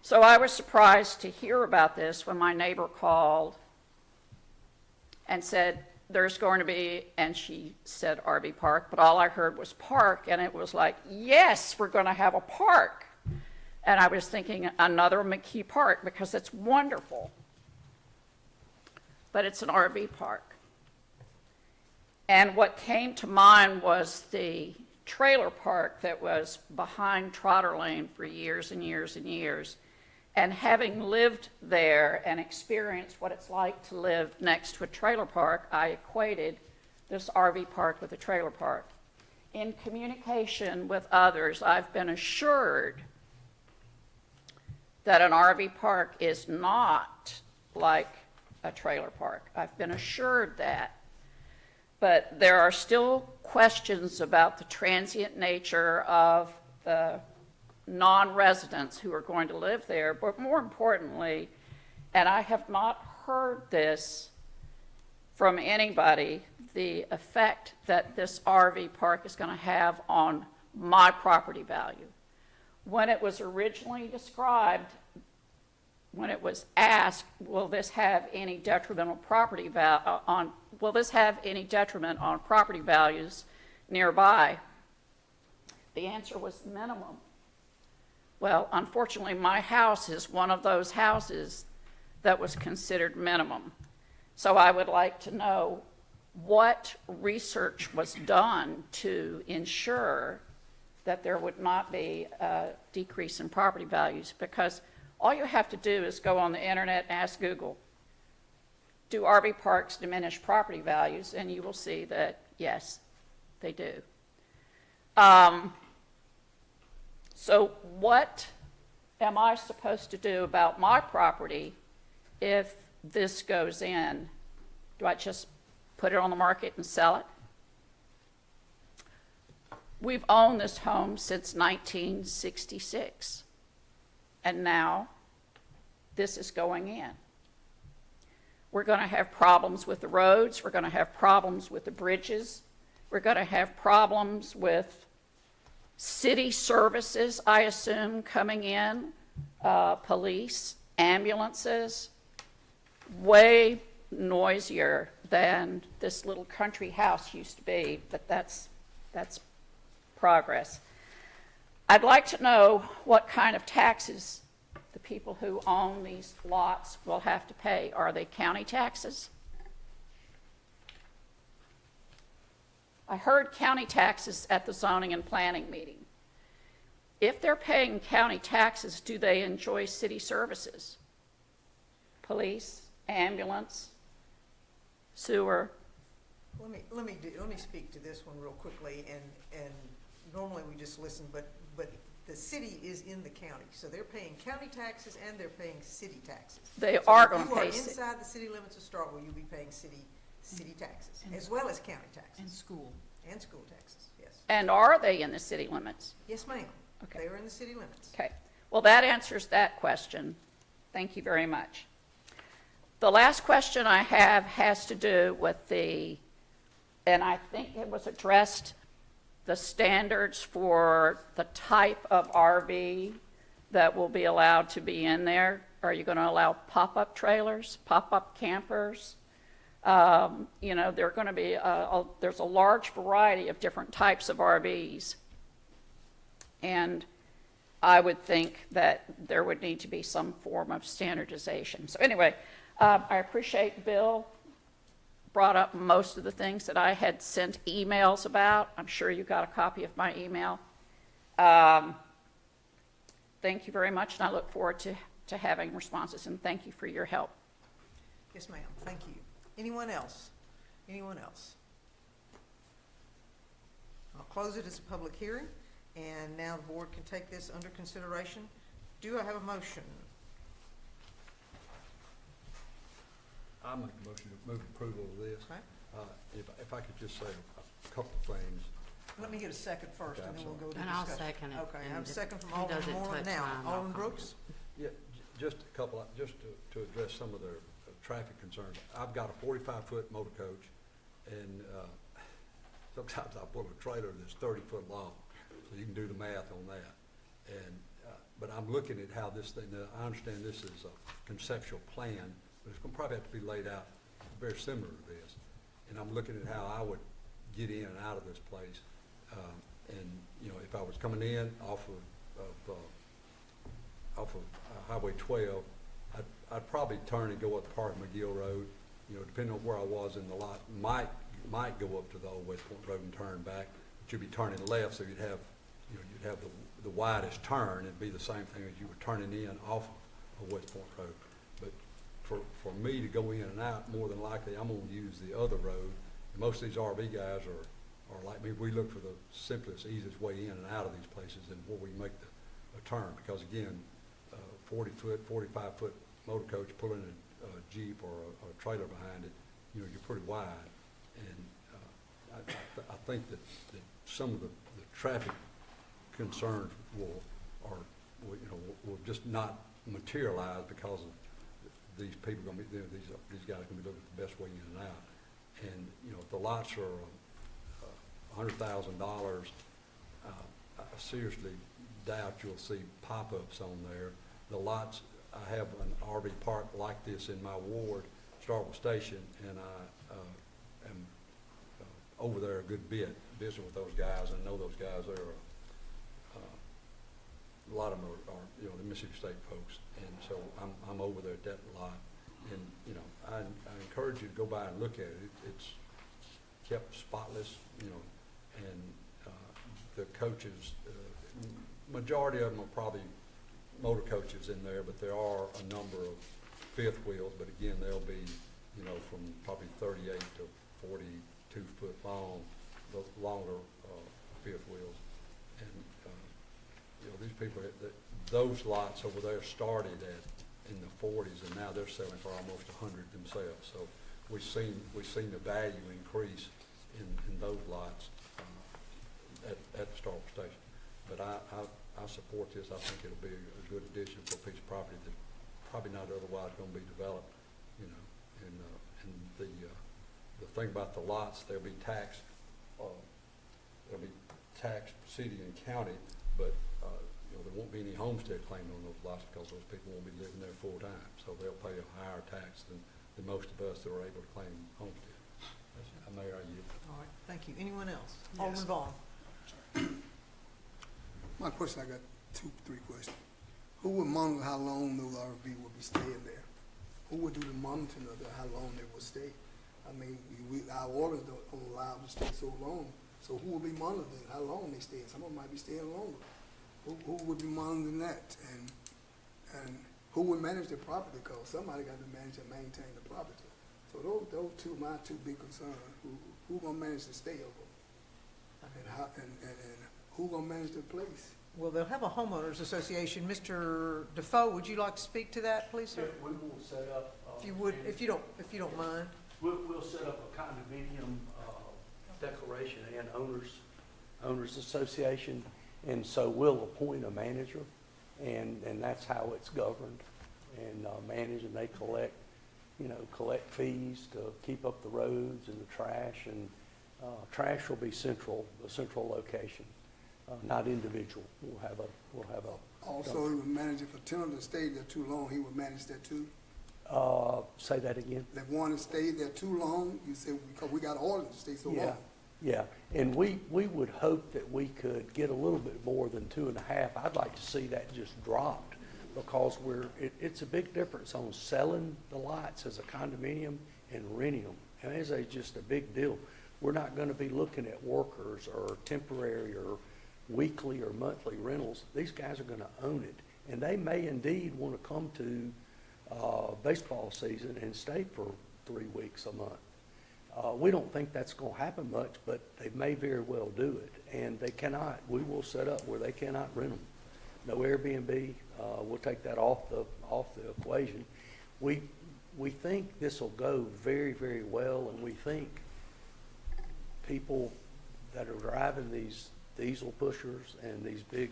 So I was surprised to hear about this when my neighbor called and said, there's going to be, and she said RV park, but all I heard was park, and it was like, yes, we're going to have a park. And I was thinking another McKee Park, because it's wonderful. But it's an RV park. And what came to mind was the trailer park that was behind Trotter Lane for years and years and years. And having lived there and experienced what it's like to live next to a trailer park, I equated this RV park with a trailer park. In communication with others, I've been assured that an RV park is not like a trailer park. I've been assured that. But there are still questions about the transient nature of the non-residents who are going to live there, but more importantly, and I have not heard this from anybody, the effect that this RV park is going to have on my property value. When it was originally described, when it was asked, will this have any detrimental property will this have any detriment on property values nearby? The answer was minimum. Well, unfortunately, my house is one of those houses that was considered minimum. So I would like to know what research was done to ensure that there would not be a decrease in property values, because all you have to do is go on the internet and ask Google, do RV parks diminish property values? And you will see that, yes, they do. So what am I supposed to do about my property if this goes in? Do I just put it on the market and sell it? We've owned this home since 1966, and now this is going in. We're going to have problems with the roads. We're going to have problems with the bridges. We're going to have problems with city services, I assume, coming in, police, ambulances, way noisier than this little country house used to be, but that's progress. I'd like to know what kind of taxes the people who own these lots will have to pay. Are they county taxes? I heard county taxes at the zoning and planning meeting. If they're paying county taxes, do they enjoy city services? Police, ambulance, sewer? Let me speak to this one real quickly, and normally we just listen, but the city is in the county, so they're paying county taxes and they're paying city taxes. They So are if going to you are pay inside the city limits of Starkville, you'll be paying city taxes, as well as county taxes. And school. And school taxes, yes. And are they in the city limits? Yes, ma'am. Okay. They are in the city limits. Okay, well, that answers that question. Thank you very much. The last question I have has to do with and I think it was addressed, the standards for the type of RV that will be allowed to be in there. Are you going to allow pop-up trailers, pop-up campers? There are going to be, there's a large variety of different types of RVs. And I would think that there would need to be some form of standardization. So anyway, I appreciate Bill brought up most of the things that I had sent emails about. I'm sure you got a copy of my email. Thank you very much, and I look forward to having responses, and thank you for your help. Yes, ma'am. Thank you. Anyone else? Anyone else? I'll close it as a public hearing, and now the board can take this under consideration. Do I have a motion? I make a motion to move approval of this. Okay. If I could just say a couple of things. Let me get a second first, Okay, and then I'm we'll go to And discussion. I'll second it. Okay, I And have a if second from he Alderman doesn't Moore. touch Now, mine, I'll Alderman comment. Brooks? Yeah, just a couple, just to address some of their traffic concerns. I've got a 45-foot motor coach, and sometimes I pull a trailer that's 30-foot long, so you can do the math on that. And but I'm looking at how this thing, now, I understand this is a conceptual plan, but it's going to probably have to be laid out very similar to this. And I'm looking at how I would get in and out of this place. And, if I was coming in off of Highway 12, I'd probably turn and go up Park McGill Road, depending on where I was in the lot, might go up to the old West Point Road and turn back, but you'd be turning left, so you'd have the widest turn. It'd be the same thing as you were turning in off of West Point Road. But for me to go in and out, more than likely, I'm gonna use the other road. And most of these RV guys are like me. We look for the simplest, easiest way in and out of these places and where we make a turn. Because again, 40-foot, 45-foot motor coach pulling a Jeep or a trailer behind it, you're pretty wide. And I think that some of the traffic concerns will just not materialize because of these people going to be there. These guys are going to be looking at the best way in and out. And if the lots are $100,000, I seriously doubt you'll see pop-ups on there. The lots, I have an RV park like this in my ward, Starkville Station, and I am over there a good bit, visiting with those guys. I know those guys there. A lot of them are the Mississippi State folks, and so I'm over there at that lot. And, I encourage you to go by and look at it. It's kept spotless, and the coaches, majority of them are probably motor coaches in there, but there are a number of fifth wheels, but again, they'll be, from probably 38 to 42 foot long, the longer fifth wheels. And, these people, those lots over there started in the 40s, and now they're selling for almost 100 themselves. So we've seen the value increase in those lots at the Starkville Station. But I support this. I think it'll be a good addition for a piece of property that's probably not otherwise going to be developed, And the thing about the lots, they'll be taxed city and county, but there won't be any homestead claimed on those lots because those people won't be living there full time. So they'll pay a higher tax than most of us that are able to claim homestead. Mayor, I yield. All right, thank you. Anyone else? Yes. Alderman Vaughn. My question, I got three questions. Who would monitor how long those RV will be staying there? Who would do the monitoring of how long they will stay? I mean, our orders don't allow them to stay so long. So who will be monitoring how long they stay? Some of them might be staying longer. Who would be monitoring that? And who would manage the property? Because somebody got to manage and maintain the property. So those two, my two big concerns. Who gonna manage to stay over? And who gonna manage the place? Well, they'll have a homeowners association. Mr. Defoe, would you like to speak to that, please, sir? We will set up. If you would, if you don't mind. We'll set up a condominium declaration and owners association, and so we'll appoint a manager, and that's how it's governed and managed, and they collect fees to keep up the roads and the trash, and trash will be the central location, not individual. We'll have a. Also, he would manage it for tenants that stayed there too long. He would manage that too. Say that again. That one that stayed there too long, you said, because we got orders to stay so long. Yeah, and we would hope that we could get a little bit more than 2.5. I'd like to see that just dropped, because it's a big difference on selling the lots as a condominium and renting them. And it's just a big deal. We're not going to be looking at workers or temporary or weekly or monthly rentals. These guys are going to own it, and they may indeed want to come to baseball season and stay for 3 weeks a month. We don't think that's going to happen much, but they may very well do it, and they cannot. We will set up where they cannot rent them. No Airbnb. We'll take that off the equation. We think this will go very, very well, and we think people that are driving these diesel pushers and these big,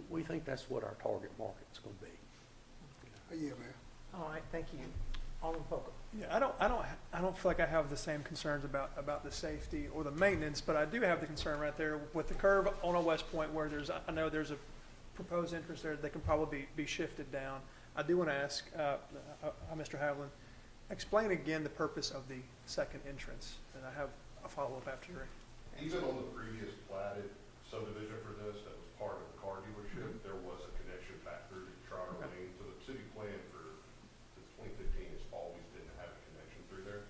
we think that's what our target market's going to be. Yeah, man. All right, thank you. Alderman Poker. Yeah, I don't feel like I have the same concerns about the safety or the maintenance, but I do have the concern right there with the curve on a West Point where I know there's a proposed entrance there that can probably be shifted down. I do want to ask Mr. Havlin, explain again the purpose of the second entrance, and I have a follow-up after your. Even on the previous platted subdivision for this, that was part of the car dealership, there was a connection back through to Trotter Lane. So the city plan since 2015 has always been to have a connection through there.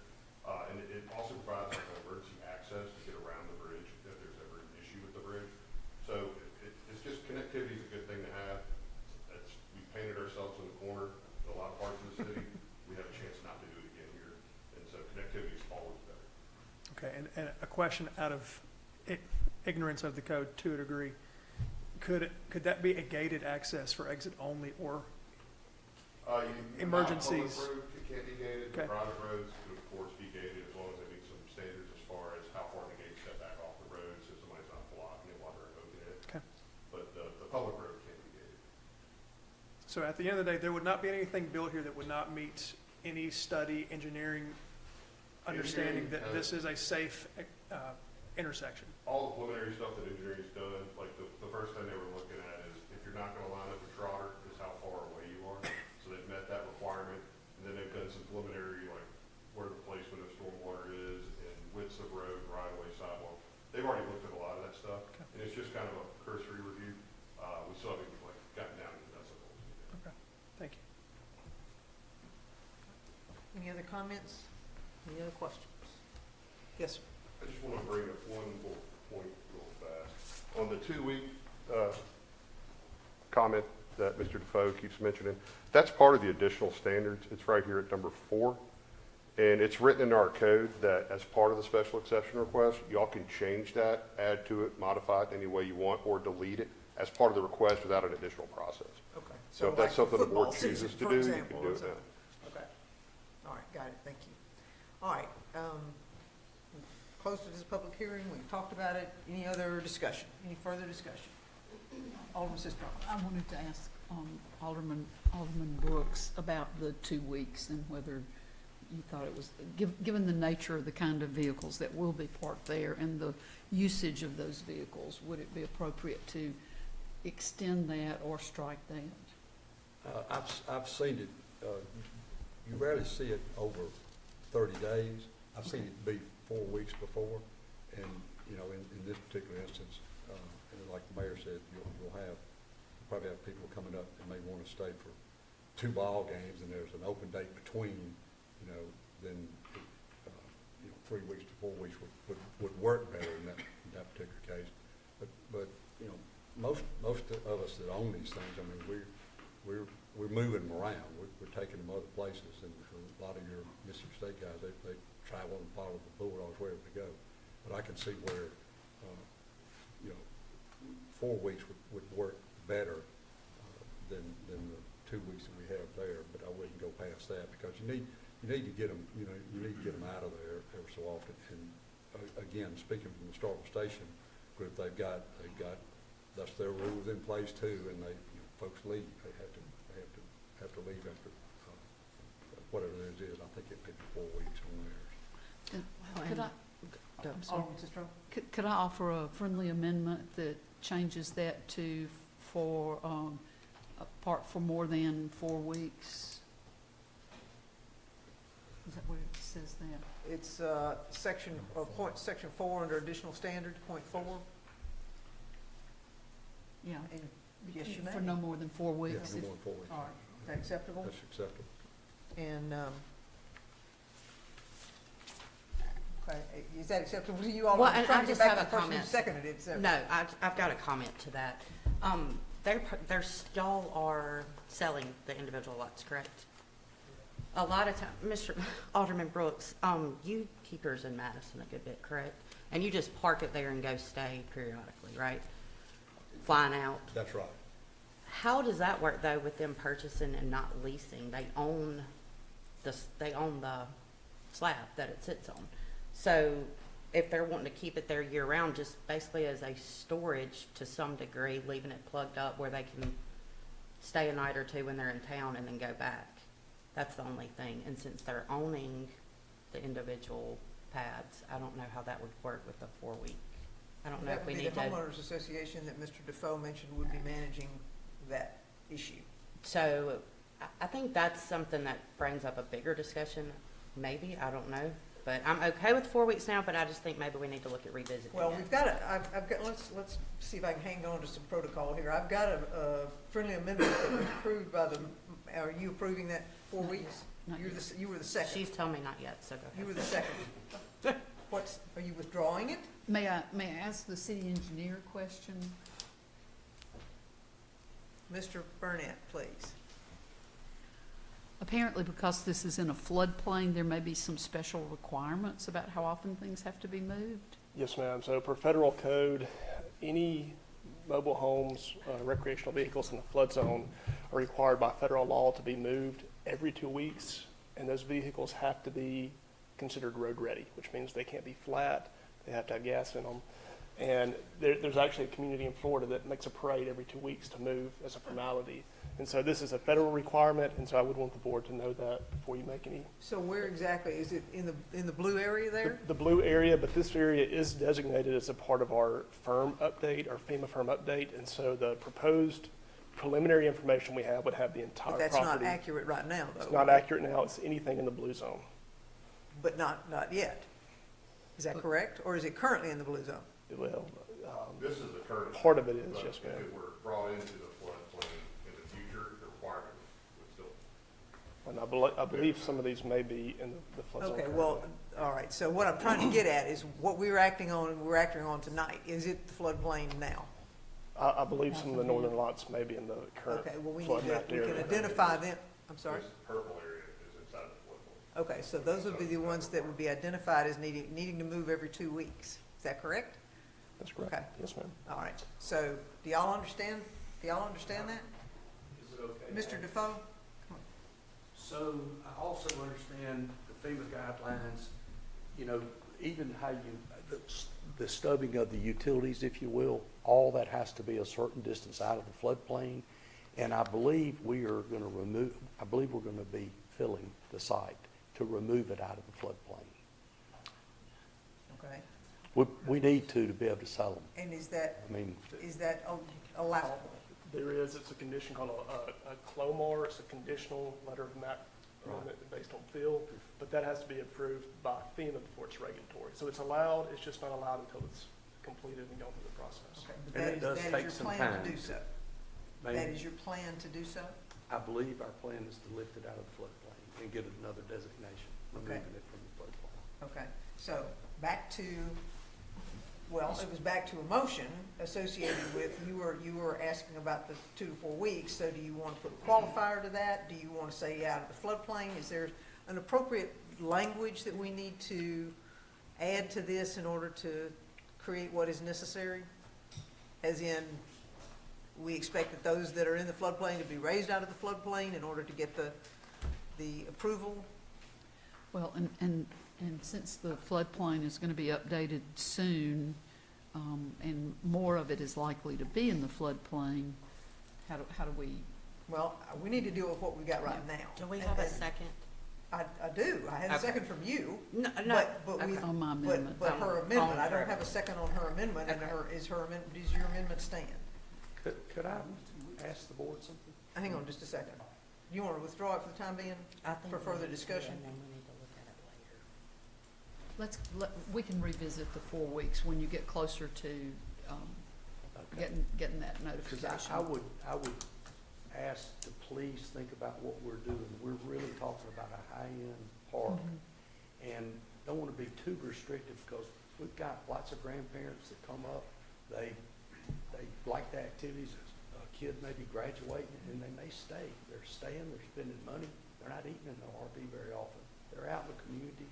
And it also provides like emergency access to get around the bridge if there's ever an issue with the bridge. So it's just, connectivity is a good thing to have. We painted ourselves in the corner in a lot of parts of the city. We have a chance not to do it again here. And so connectivity is always better. Okay, and a question out of ignorance of the code to a degree. Could that be a gated access for exit only or emergencies? Public road, it can't be gated. Okay. The private roads could of course be gated as long as they meet some standards as far as how far the gates step back off the road so somebody's not blocking it while they're opening it. Okay. But the public road can't be gated. So at the end of the day, there would not be anything built here that would not meet any study, engineering understanding that this is a safe intersection? All the preliminary stuff that engineering's done, like the first thing they were looking at is if you're not gonna line up a trotter, is how far away you are. So they've met that requirement, and then they've done some preliminary, like where the placement of stormwater is and widths of road, right-of-way, sidewalk. They've already looked at a lot of that stuff, and it's just kind of a cursory review. We still haven't like gotten down to the decibels. Okay, thank you. Any other comments? Any other questions? Yes, sir. I just want to bring up one little point real fast. On the 2-week comment that Mr. Defoe keeps mentioning, that's part of the additional standards. It's right here at number 4. And it's written in our code that as part of the special exception request, y'all can change that, add to it, modify it any way you want, or delete it as part of the request without an additional process. Okay. So if like that's something the board football season, chooses to for do, you example, can do or it now. something. Okay. All right, got it, thank you. All right, we've closed this public hearing, we've talked about it. Any other discussion? Any further discussion? Alderman Sistrum. I wanted to ask Alderman Brooks about the 2 weeks and whether you thought it was, given the nature of the kind of vehicles that will be parked there and the usage of those vehicles, would it be appropriate to extend that or strike that? I've seen it, you rarely see it over 30 days. I've seen it be 4 weeks before, and, you know, in this particular instance, and like the mayor said, you'll probably have people coming up that may want to stay for 2 ball games, and there's an open date between, you know, then, you know, 3 weeks to 4 weeks would work better in that particular case. But, you know, most of us that own these things, I mean, we're moving them around. We're taking them other places, and a lot of your Mississippi State guys, they travel and follow the Bulldogs wherever they go. But I can see where, you know, 4 weeks would work better than the 2 weeks that we have there. But I wouldn't go past that, because you need to get them, you know, you need to get them out of there every so often. And again, speaking from the Starkville Station group, they've got that's their rules in place too, and folks leave. They have to leave after whatever theirs is. I think it may be 4 weeks on theirs. Could I, I'm sorry. Alderman Sistrum. Could I offer a friendly amendment that changes that to park for more than 4 weeks? Is that where it says that? It's section 4 under additional standards, point 4. Yeah. And yes, you may. For no more than 4 Yeah, weeks. no more than 4 weeks. All right, is that acceptable? That's acceptable. And, okay, is that acceptable to you all? Well, I'm and trying I to get just back have to a the person who comment. seconded it, so. No, I've got a comment to that. Y'all are selling the individual lots, correct? A lot of time, Mr. Alderman Brooks, you keep yours in Madison a good bit, correct? And you just park it there and go stay periodically, right? Flying out. That's right. How does that work though with them purchasing and not leasing? They own the slab that it sits on. So if they're wanting to keep it there year round, just basically as a storage to some degree, leaving it plugged up where they can stay a night or two when they're in town and then go back. That's the only thing. And since they're owning the individual pads, I don't know how that would work with the 4 week. I don't know if we need to. That would be the homeowners association that Mr. Defoe mentioned would be managing that issue. So I think that's something that brings up a bigger discussion, maybe, I don't know. But I'm okay with 4 weeks now, but I just think maybe we need to look at revisiting Well, it. we've got I've got, let's see if I can hang on to some protocol here. I've got a friendly amendment that was approved by are you approving that 4 weeks? Not yet. You were the second. She's telling me not yet, so go ahead. You were the second. Are you withdrawing it? May I ask the city engineer a question? Mr. Burnett, please. Apparently, because this is in a floodplain, there may be some special requirements about how often things have to be moved? Yes, ma'am. So per federal code, any mobile homes, recreational vehicles in the flood zone are required by federal law to be moved every 2 weeks, and those vehicles have to be considered road ready, which means they can't be flat, they have to have gas in them. And there's actually a community in Florida that makes a parade every 2 weeks to move as a formality. And so this is a federal requirement, and so I would want the board to know that before you make any. So where exactly, is it in the blue area there? The blue area, but this area is designated as a part of our firm update, our FEMA firm update, and so the proposed preliminary information we have would have the entire But property. that's not accurate right now, though. It's not accurate now, it's anything in the blue zone. But not yet. Is that correct? Or is it currently in the blue zone? Well, This is the current. part of it is, but yes, ma'am. If it were brought into the floodplain in the future, the requirement would still. And I believe some of these may be in the flood zone. Okay, currently. well, all right, so what I'm trying to get at is what we're acting on tonight, is it the floodplain now? I believe some of the northern lots may be in the current Okay, well, we flood need to, mapped we area. can identify them, I'm sorry? This purple area is inside the floodplain. Okay, so those would be the ones that would be identified as needing to move every 2 weeks, is that correct? That's correct. Okay. Yes, ma'am. All right, so, do y'all understand that? Is it okay? Mr. Defoe? So I also understand the FEMA guidelines, you know, even how the stubbing of the utilities, if you will, all that has to be a certain distance out of the floodplain. And I believe we are going to be filling the site to remove it out of the floodplain. Okay, We need to be able to sell them. and is that I mean, allowable? There is, it's a condition called a CLOMAR, it's a conditional letter of map based on fill, but that has to be approved by FEMA before it's regulatory. So it's allowed, it's just not allowed until it's completed and gone through the process. Okay, but And it does that take is some your plan time. to do so? Ma'am? That is your plan to do so? I believe our plan is to lift it out of the floodplain and give it another designation, Okay. removing it from the floodplain. Okay, so back to, well, it was back to a motion associated with, you were asking about the 2 to 4 weeks, so do you want to put a qualifier to that? Do you want to say out of the floodplain? Is there an appropriate language that we need to add to this in order to create what is necessary? As in, we expect that those that are in the floodplain to be raised out of the floodplain in order to get the approval? Well, and since the floodplain is going to be updated soon, and more of it is likely to be in the floodplain, how do we? Well, we need to deal with what we got right now. Do we have a second? I do. I had a Okay. second from you. No, But we, On my amendment. but her amendment, I don't Okay. have a second on her amendment, and Okay. does your amendment stand? Could I ask the board something? Hang on just a second. You want to withdraw it for the time being, for further discussion? And then we need to look at it later. We can revisit the 4 weeks when you get closer to, Okay. getting that Because notification. I would ask to please think about what we're doing. We're really talking about a high-end park. And don't want to be too restrictive because we've got lots of grandparents that come up. They like the activities. A kid may be graduating and they may stay. They're staying, they're spending money. They're not eating in the RV very often. They're out in the community.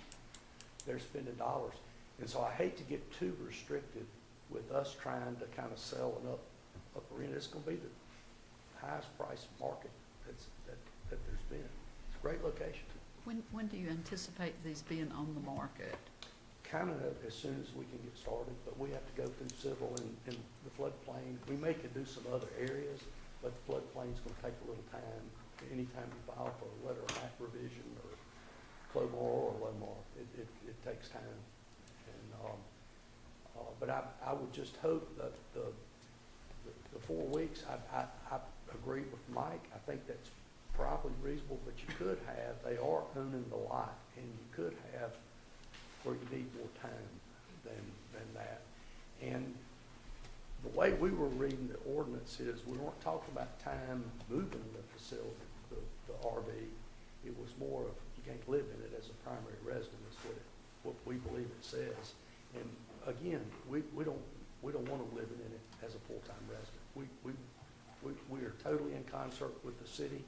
They're spending dollars. And so I hate to get too restricted with us trying to kind of sell an upper end. It's going to be the highest price market that there's been. It's a great location. When do you anticipate these being on the market? Kind of as soon as we can get started, but we have to go through civil and the floodplain. We may could do some other areas, but the floodplain's going to take a little time. Anytime you file for a letter of map revision or CLOMAR or LOMAR, it takes time. And but I would just hope that the 4 weeks, I agree with Mike. I think that's probably reasonable, but you could have, they are owning the lot, and you could have where you need more time than that. And the way we were reading the ordinance is we weren't talking about time moving the facility, the RV. It was more of you can't live in it as a primary residence, what we believe it says. And again, we don't want to live in it as a full-time resident. We are totally in concert with the city.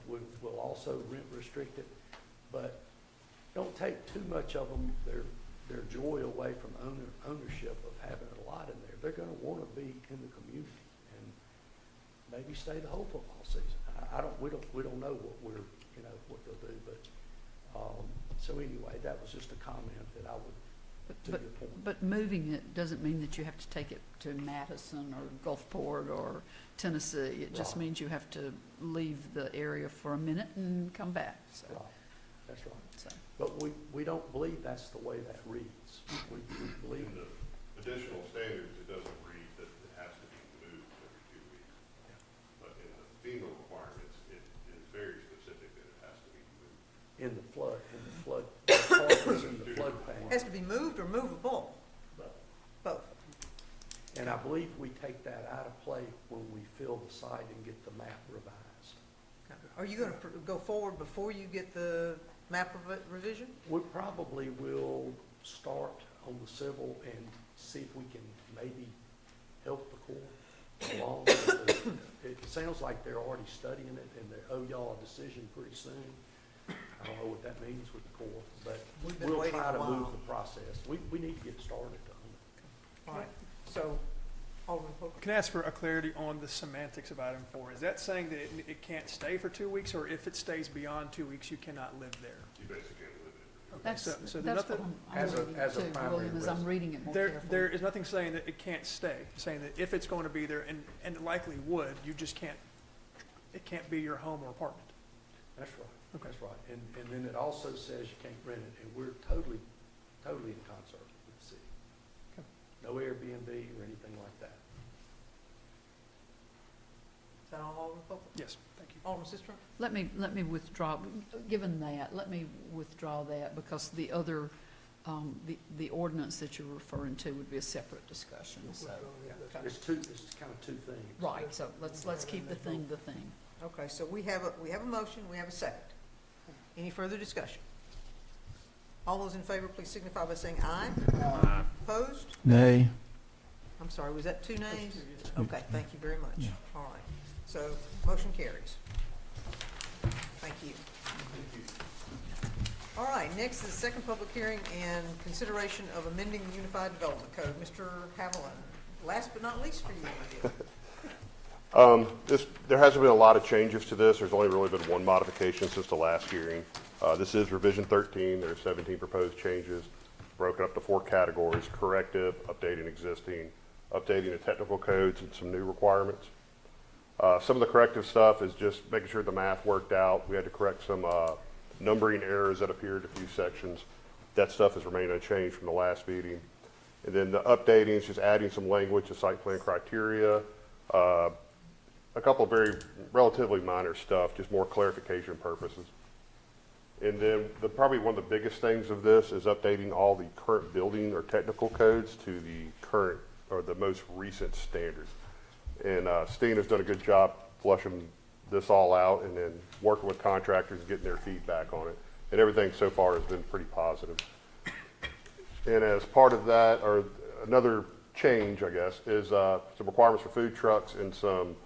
We'll also rent restrict it, but don't take too much of them, their joy away from ownership of having a lot in there. They're going to want to be in the community and maybe stay the whole football season. We don't know what what they'll do, but so anyway, that was just a comment that I would to your point. But moving it doesn't mean that you have to take it to Madison or Gulfport or Tennessee. It just Right. means you have to leave the area for a minute and come back, so. Right, that's right. so. But we don't believe that's the way that reads. We believe, In the additional standards, it doesn't read that it has to be moved every 2 weeks. But in the FEMA requirements, it is very specific that it has to be moved. in the flood, departments in the floodplain. Has to be moved or movable, But- both. And I believe we take that out of play when we fill the site and get the map revised. Are you gonna go forward before you get the map revision? We probably will start on the civil and see if we can maybe help the Corps along. It sounds like they're already studying it and they owe y'all a decision pretty soon. I don't know what that means with the Corps, but We've been we'll waiting try a to move while. the process. We need to get started on it. All right, so, Alderman Pope. Can I ask for a clarity on the semantics of item 4? Is that saying that it can't stay for 2 weeks, or if it stays beyond 2 weeks, you cannot live there? You basically can't live it. Okay, That's, so that's there's what nothing, I'm As a- reading as a too, primary William, as I'm resident. reading it more there carefully. is nothing saying that it can't stay, saying that if it's going to be there, and it likely would, you just can't, it can't be your home or apartment. That's right. Okay. That's right. And then it also says you can't rent it, and we're totally in concert with the city. Okay. No Airbnb or anything like that. Is that all, Alderman Pope? Yes, thank you. Alderman Sistrum? Let me withdraw, given that, let me withdraw that because the other, the ordinance that you're referring to would be a separate discussion, so. It's kind of two things. Right, so let's keep the thing the thing. Okay, so we have a motion, we have a second. Any further discussion? All those in favor, please signify by saying aye. Aye. Opposed? Nay. I'm sorry, was that 2 nays? Okay, thank you very much. All right, so motion carries. Thank you. All right, next is the second public hearing and consideration of amending the Unified Development Code. Mr. Haviland, last but not least for you, my dear. There hasn't been a lot of changes to this. There's only really been one modification since the last hearing. This is revision 13. There are 17 proposed changes, broken up to 4 categories: corrective, updating existing, updating the technical codes, and some new requirements. Some of the corrective stuff is just making sure the math worked out. We had to correct some numbering errors that appeared in a few sections. That stuff has remained unchanged from the last meeting. And then the updating is just adding some language to site plan criteria, a couple of very relatively minor stuff, just more clarification purposes. And then probably one of the biggest things of this is updating all the current building or technical codes to the current or the most recent standards. And Steen has done a good job flushing this all out and then working with contractors and getting their feedback on it. And everything so far has been pretty positive. And as part of that, or another change, I guess, is some requirements for food trucks and some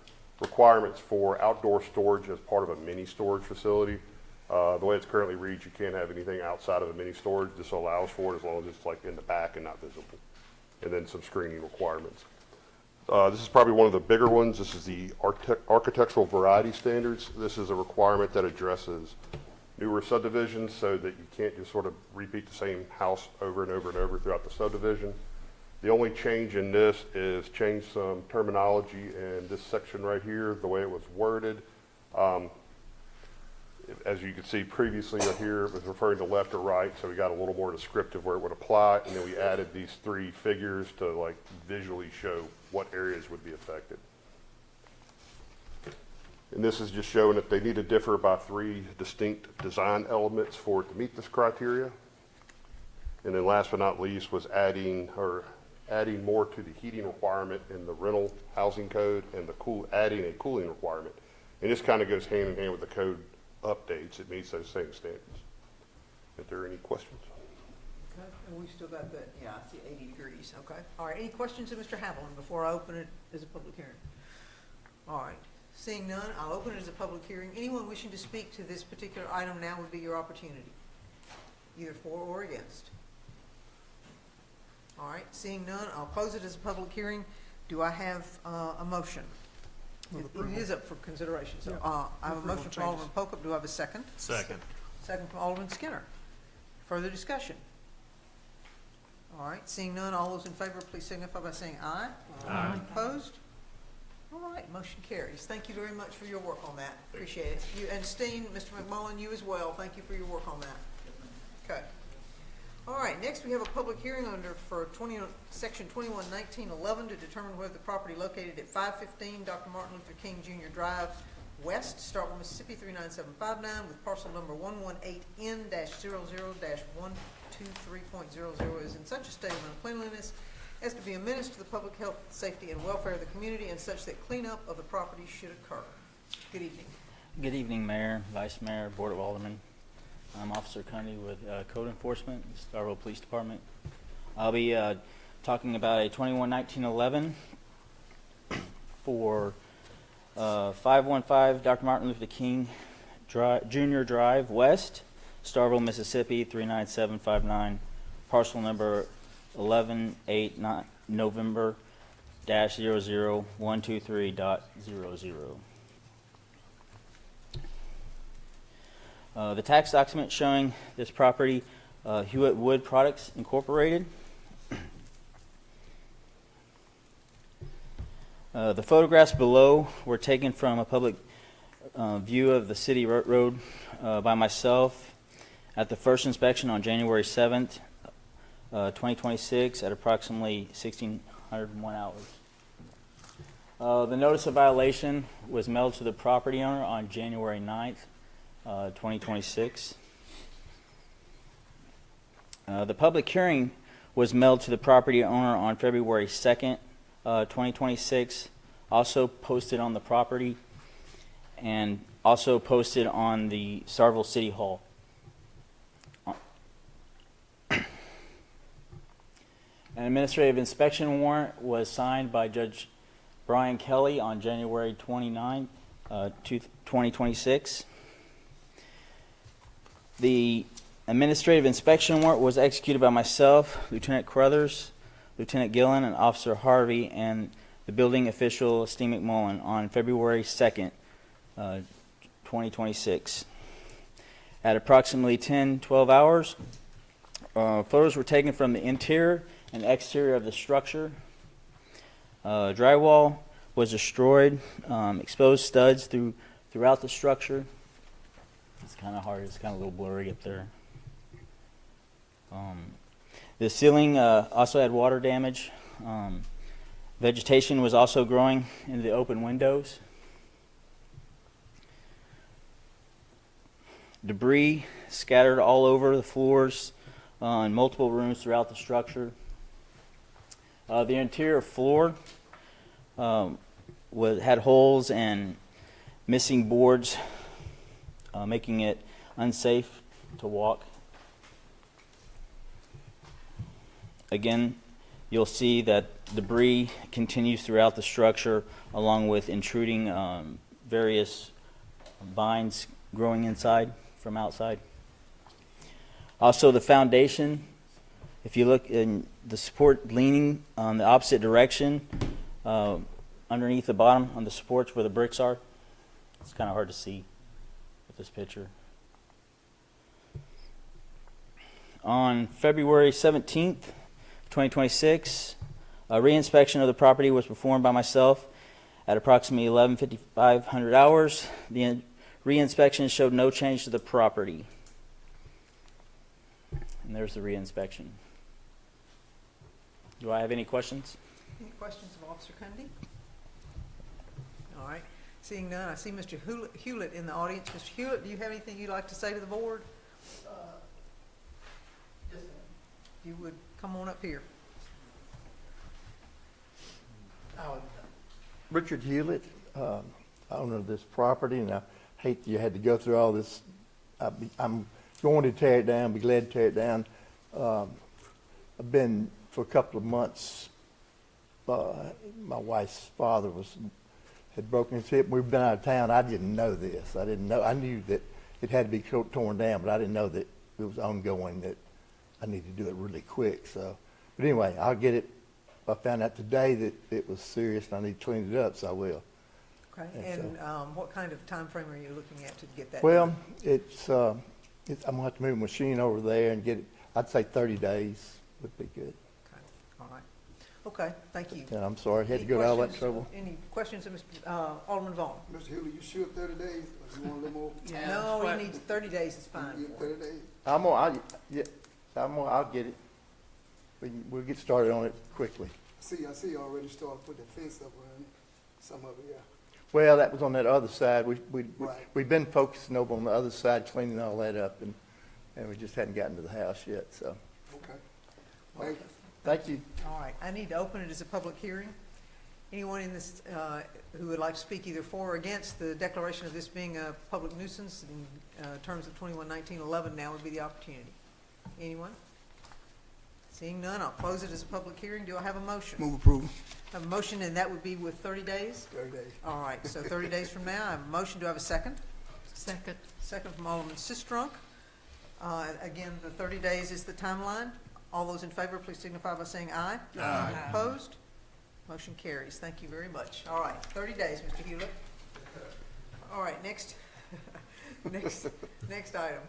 requirements for outdoor storage as part of a mini storage facility. The way it's currently reads, you can't have anything outside of the mini storage. This allows for it as long as it's like in the back and not visible. And then some screening requirements. This is probably one of the bigger ones. This is the architectural variety standards. This is a requirement that addresses newer subdivisions so that you can't just sort of repeat the same house over and over and over throughout the subdivision. The only change in this is change some terminology in this section right here, the way it was worded. As you can see previously here, it was referring to left or right, so we got a little more descriptive where it would apply, and then we added these 3 figures to like visually show what areas would be affected. And this is just showing that they need to differ by 3 distinct design elements for it to meet this criteria. And then last but not least was adding more to the heating requirement in the rental housing code and adding a cooling requirement. And this kind of goes hand in hand with the code updates. It meets those same standards. If there are any questions? Okay, and we still got that, yeah, I see 80 degrees, okay. All right, any questions of Mr. Haviland before I open it as a public hearing? All right, seeing none, I'll open it as a public hearing. Anyone wishing to speak to this particular item now would be your opportunity, either for or against. All right, seeing none, I'll close it as a public hearing. Do I have a motion? It is up for consideration, so I have a motion from Alderman Pokup. Do I have a second? Second. Second from Alderman Skinner. Further discussion? All right, seeing none, all those in favor, please signify by saying aye. Aye. Opposed? All right, motion carries. Thank you very much for your work on that. Appreciate it. You, and Steen, Mr. McMullen, you as well. Thank you for your work on that. Okay. All right, next we have a public hearing for section 211911 to determine whether the property located at 515 Dr. Martin Luther King Jr. Drive West, Starkville, Mississippi 39759 with parcel number 118N-00-123.00 is in such a state of uncleanliness as to be a menace to the public health, safety, and welfare of the community, and such that cleanup of the property should occur. Good evening. Good evening, Mayor, Vice Mayor, Board of Aldermen. I'm Officer Cundy with Code Enforcement, Starkville Police Department. I'll be talking about a 211911 for 515 Dr. Martin Luther King Jr. Drive West, Starkville, Mississippi 39759, parcel number 1189 November -00123.00. The tax document showing this property, Hewitt Wood Products Incorporated. The photographs below were taken from a public view of the city road by myself at the first inspection on January 7th, 2026 at approximately 1601 hours. The notice of violation was mailed to the property owner on January 9th, 2026. The public hearing was mailed to the property owner on February 2nd, 2026, also posted on the property and also posted on the Starkville City Hall. An administrative inspection warrant was signed by Judge Brian Kelly on January 29, 2026. The administrative inspection warrant was executed by myself, Lieutenant Crothers, Lieutenant Gillen, and Officer Harvey, and the building official, Steve McMullen, on February 2nd, 2026. At approximately 10-12 hours, photos were taken from the interior and exterior of the structure. Drywall was destroyed, exposed studs throughout the structure. It's kind of hard, it's kind of a little blurry up there. The ceiling also had water damage. Vegetation was also growing in the open windows. Debris scattered all over the floors in multiple rooms throughout the structure. The interior floor had holes and missing boards, making it unsafe to walk. Again, you'll see that debris continues throughout the structure, along with intruding various vines growing inside from outside. Also, the foundation, if you look in the support leaning on the opposite direction, underneath the bottom on the supports where the bricks are, it's kind of hard to see with this picture. On February 17th, 2026, a re-inspection of the property was performed by myself at approximately 11:55 hours. The re-inspection showed no change to the property. And there's the re-inspection. Do I have any questions? Any questions of Officer Cundy? All right. Seeing none, I see Mr. Hewlett in the audience. Mr. Hewlett, do you have anything you'd like to say to the board? Yes, ma'am. If you would come on up here. Richard Hewlett, owner of this property, and I hate you had to go through all this. I'm going to tear it down, be glad to tear it down. I've been for a couple of months. My wife's father had broken his hip. We've been out of town. I didn't know this. I didn't know. I knew that it had to be torn down, but I didn't know that it was ongoing, that I needed to do it really quick. So, but anyway, I'll get it. I found out today that it was serious and I need to clean it up, so I will. Okay. And what kind of time frame are you looking at to get that Well, done? I'm gonna have to move a machine over there and get it. I'd say 30 days. would be good. Okay, all right. Okay, thank you. And I'm sorry, I had to Any go to all that questions- trouble. Any questions of Alderman Vaughn? Mr. Hewlett, you sure 30 days, or you want a little more? No, he needs 30 days is fine. You get 30 days? I'll get it. We'll get started on it quickly. I see you already started putting the fence up around some of it, yeah. Well, that was on that other side. Right. We've been focusing over on the other side, cleaning all that up, and we just hadn't gotten to the house yet, so. Okay. Thank you. Thank you. All right, I need to open it as a public hearing. Anyone in this, who would like to speak either for or against the declaration of this being a public nuisance in terms of 21-19-11, now would be the opportunity. Anyone? Seeing none, I'll close it as a public hearing. Do I have a motion? Move approval. I have a motion, and that would be with 30 days? 30 days. All right, so 30 days from now, I have a motion. Do I have a second? Second. Second from Alderman Sistrunk. Again, the 30 days is the timeline. All those in favor, please signify by saying aye. Aye. Opposed? Motion carries. Thank you very much. All right, 30 days, Mr. Hewlett. All right, next, next item.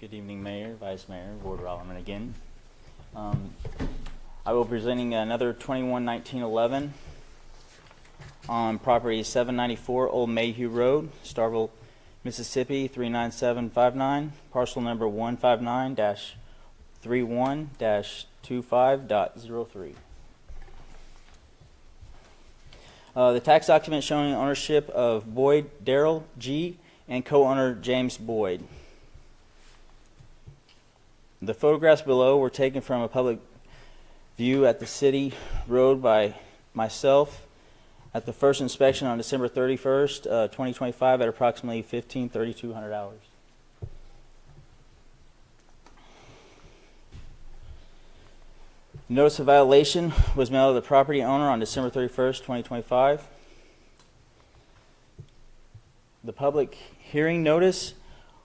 Good evening, Mayor, Vice Mayor, Board of Aldermen again. I will be presenting another 21-19-11 on property 794 Old Mayhew Road, Starkville, Mississippi 39759, parcel number 159-31-25.03. The tax document showing ownership of Boyd Darrell G. and co-owner James Boyd. The photographs below were taken from a public view at the city road by myself at the first inspection on December 31st, 2025 at approximately 3,200 hours. Notice of violation was mailed to the property owner on December 31st, 2025. The public hearing notice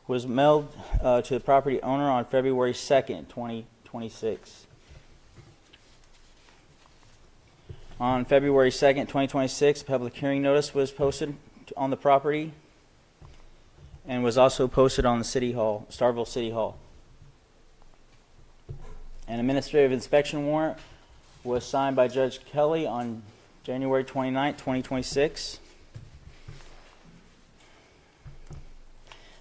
was mailed to the property owner on February 2nd, 2026. On February 2nd, 2026, a public hearing notice was posted on the property and was also posted on the City Hall, Starkville City Hall. An administrative inspection warrant was signed by Judge Kelly on January 29th, 2026.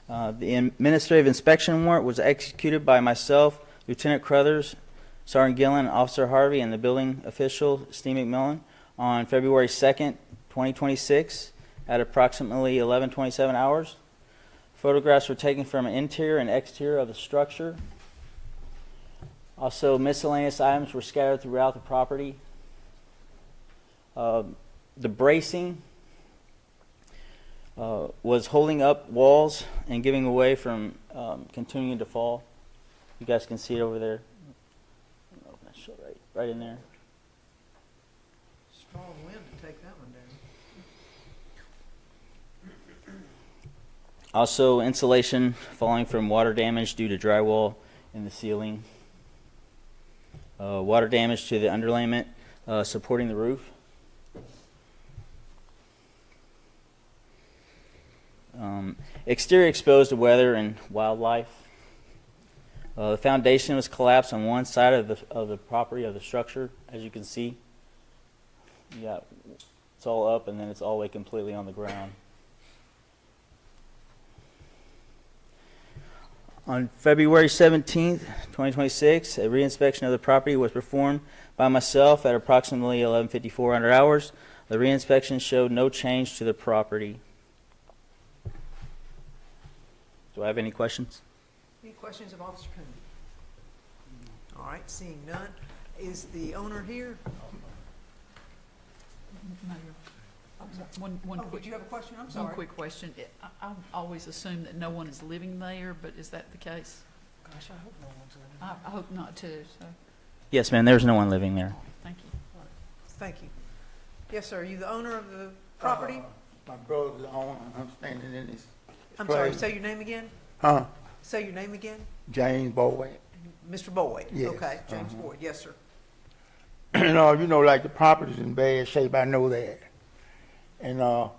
The administrative inspection warrant was executed by myself, Lieutenant Crothers, Sergeant Gillen, Officer Harvey, and the building official, Steve McMillan, on February 2nd, 2026, at approximately 11:27 hours. Photographs were taken from an interior and exterior of the structure. Also, miscellaneous items were scattered throughout the property. The bracing was holding up walls and giving away from continuing to fall. You guys can see it over there. Right in there. Strong wind to take that one down. Also, insulation falling from water damage due to drywall in the ceiling. Water damage to the underlayment supporting the roof. Exterior exposed to weather and wildlife. The foundation was collapsed on one side of the property of the structure, as you can see. Yeah, it's all up and then it's all the way completely on the ground. On February 17th, 2026, a reinspection of the property was performed by myself at approximately 11:54 hours. The reinspection showed no change to the property. Do I have any questions? Any questions of Officer Coon? All right, seeing none. Is the owner here? Mayor, one Oh, quick, did you have a question? I'm one sorry. quick question. I always assume that no one is living there, but is that the case? Gosh, I hope no one's in it. I hope not too, so, Yes, ma'am, there's no one living there. thank you. Thank you. Yes, sir. Are you the owner of the property? My brother's the owner. I'm standing in his I'm sorry, place. say your name again? Huh? Say your name again? James Boyd. Mr. Boyd? Yes, Okay, James Boyd, yes, sir. You know, like the property's in bad shape. I know that. And,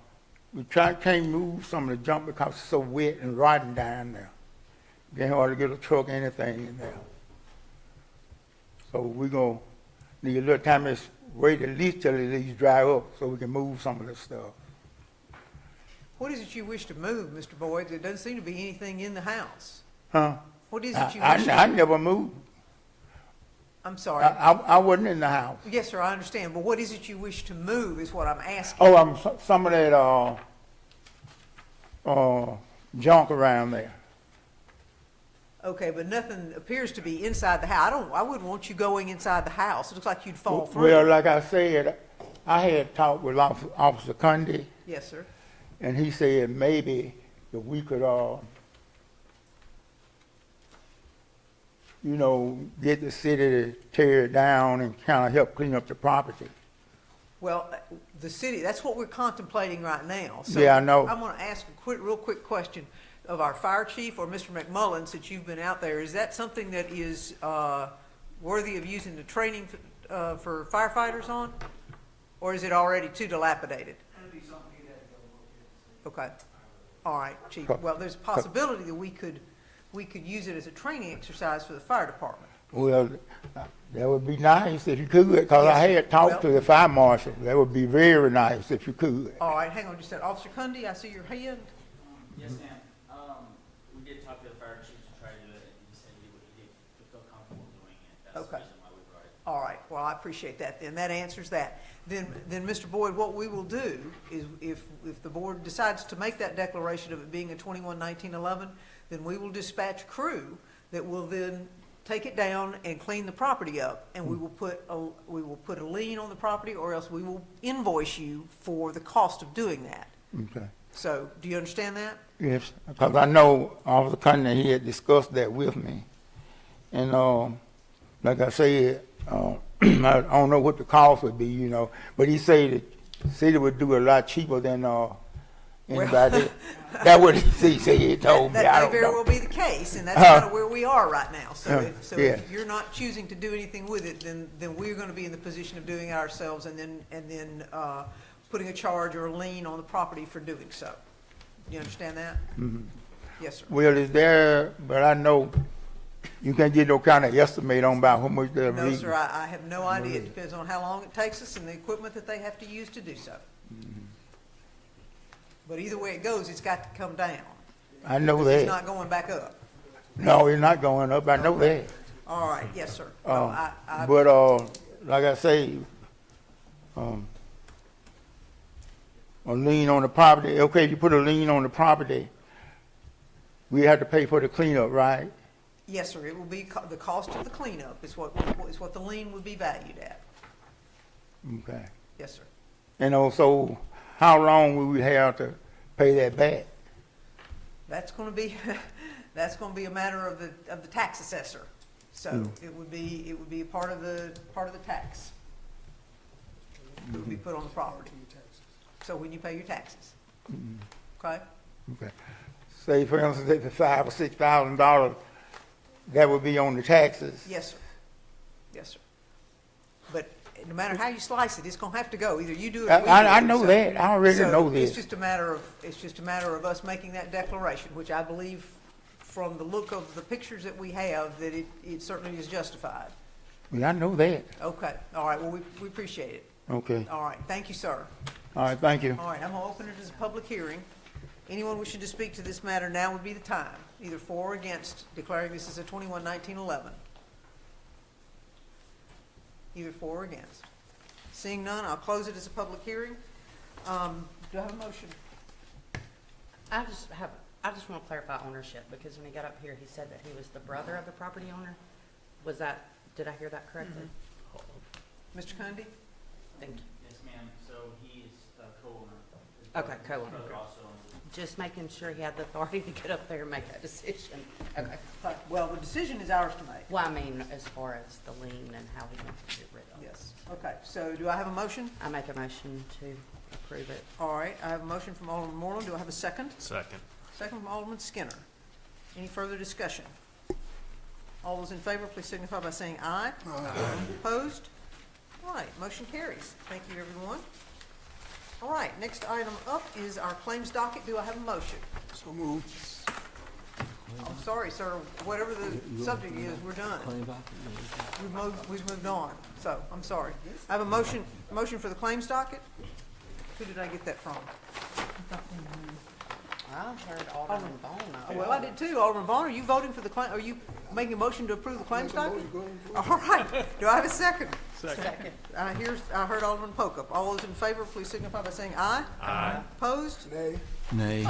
can't move some of the junk because it's so wet and rotting down there. Can't hardly get a truck or anything in there. So we gonna need a little time to wait at least till it at least dry up so we can move some of this stuff. What is it you wish to move, Mr. Boyd? There doesn't seem to be anything in the house. Huh? What is it you wish I to? never moved. I'm sorry. I wasn't in the house. Yes, sir, I understand, but what is it you wish to move is what I'm asking. Oh, some of that, junk around there. Okay, but nothing appears to be inside the house. I wouldn't want you going inside the house. It looks like you'd fall through. Well, like I said, I had talked with Officer Cundy, Yes, sir. and he said maybe if we could, get the city to tear it down and kind of help clean up the property. Well, the city, that's what we're contemplating right now. Yeah, I know. So I'm going to ask a real quick question of our fire chief or Mr. McMullen, since you've been out there. Is that something that is worthy of using the training for firefighters on? Or is it already too dilapidated? Okay. All right, chief. Well, there's a possibility that we could use it as a training exercise for the fire department. Well, that would be nice if you could, because I Yes, had talked well- to the fire marshal. That would be very nice if you could. All right, hang on just a second. Officer Cundy, I see your hand. Yes, ma'am. We did talk to the fire chief to try to do it, and he said he did feel comfortable doing it. That's the Okay. reason why we brought it. All right, well, I appreciate that then. That answers that. Then, Mr. Boyd, what we will do is if the board decides to make that declaration of it being a 21-1911, then we will dispatch a crew that will then take it down and clean the property up, and we will put a lien on the property, or else we will invoice you for the cost of doing that. Okay. So, do you understand that? Yes, because I know Officer Cundy, he had discussed that with me. And, like I said, I don't know what the cost would be, but he said the city would do a lot cheaper than, anybody. That's what he told me. I That may don't very know. well be the case, and that's kind of where we are right now. So Yeah. if you're not choosing to do anything with it, then we're going to be in the position of doing it ourselves, and then putting a charge or a lien on the property for doing so. You understand that? Mhm. Yes, sir. Well, it's there, but I know you can't get no kind of estimate on about how much they're No, reading. sir, I have no idea. It depends on how long it takes us and the equipment that they have to use to do so. But either way it goes, it's got to come down. I know 'Cause that. it's not going back up. No, it's not going up. I know that. All right, yes, sir. Well, But, like I say, a lien on the property, okay, if you put a lien on the property, we have to pay for the cleanup, right? Yes, sir, it will be, the cost of the cleanup is what the lien would be valued at. Okay. Yes, sir. And also, how long will we have to pay that back? That's gonna be, that's gonna be a matter of the tax assessor. So it would be a part of the tax. It would be put on the property. So when you pay your taxes. Okay? Okay. Say, for instance, if it's $5,000 or $6,000, that would be on the taxes. Yes, sir. Yes, sir. But no matter how you slice it, it's gonna have to go. Either you do it or we do it. I know So- that. I already so know this. It's just a matter of us making that declaration, which I believe from the look of the pictures that we have, that it certainly is justified. Well, I know that. Okay, all right, well, we appreciate it. Okay. All right, thank you, sir. All right, thank you. All right, I'm gonna open it as a public hearing. Anyone wishing to speak to this matter, now would be the time, either for or against declaring this as a 21-1911. Either for or against. Seeing none, I'll close it as a public hearing. Do I have a motion? I just want to clarify ownership, because when he got up here, he said that he was the brother of the property owner. Did I hear that correctly? Mr. Cundy? Thank you. Yes, ma'am. So he is a co-owner. Okay, co-owner. Brother also owns it. Just making sure he had the authority to get up there and make that decision. Okay. Well, the decision is ours to make. Well, I mean, as far as the lien and how he wants to get rid of it. Yes. Okay, so do I have a motion? I make a motion to approve it. All right, I have a motion from Alderman Moreland. Do I have a second? Second. Second from Alderman Skinner. Any further discussion? All those in favor, please signify by saying aye. Aye. Opposed? All right, motion carries. Thank you, everyone. All right, next item up is our claims docket. Do I have a motion? So moved. I'm sorry, sir, whatever the subject is, we're done. We've moved on, so, I'm sorry. I have a motion for the claims docket. Who did I get that from? I heard Alderman Vaughn. Well, I did too. Alderman Vaughn, are you voting for the claim, are you making a motion to approve the claims docket? All right, do I have a second? Second. I heard Alderman Pokup. All those in favor, please signify by saying aye. Aye. Opposed? Nay. Nay.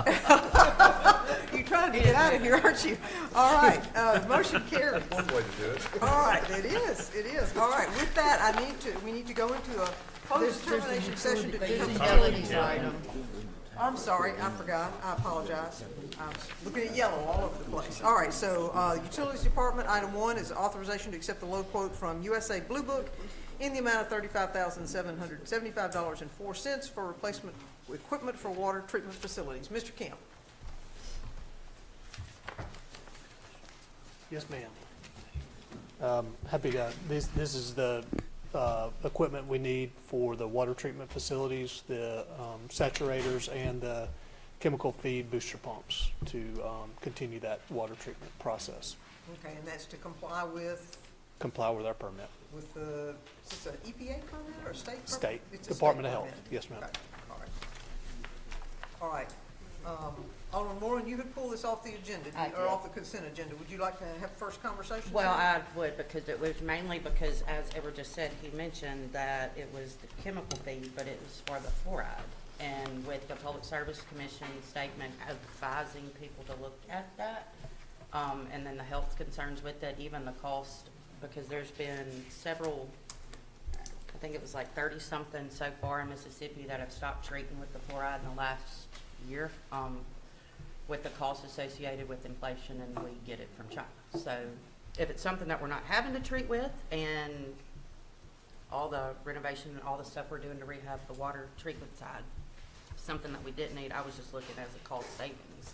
You're trying to get out of here, aren't you? All right, motion carries. One way to do it. All right, it is. All right, with that, we need to go into a post-determination session to determine. Utilities item. I'm sorry, I forgot. I apologize. I'm looking at yellow all over the place. All right, so, Utilities Department, item 1 is authorization to accept the low quote from USA Blue Book in the amount of $35,775.04 for replacement equipment for water treatment facilities. Mr. Kemp. Yes, ma'am. Happy to, this is the equipment we need for the water treatment facilities, the saturators, and the chemical feed booster pumps to continue that water treatment process. Okay, and that's to comply with Our permit. with the, is this an EPA permit or a state permit? State, It's a Department of state Health. permit. Yes, ma'am. Okay, all right. Alderman Moore, you had pulled this off the agenda, I or did. off the consent agenda. Would you like to have first conversation? Well, I would, because it was mainly because, as Edward just said, he mentioned that it was the chemical feed, but it was for the fluoride. And with the Public Service Commission statement advising people to look at that, and then the health concerns with it, even the cost, because there's been several, I think it was like 30-something so far in Mississippi that have stopped treating with the fluoride in the last year, with the costs associated with inflation, and we get it from China. So if it's something that we're not having to treat with, and all the renovation and all the stuff we're doing to rehab the water treatment side, something that we didn't need, I was just looking as a cost savings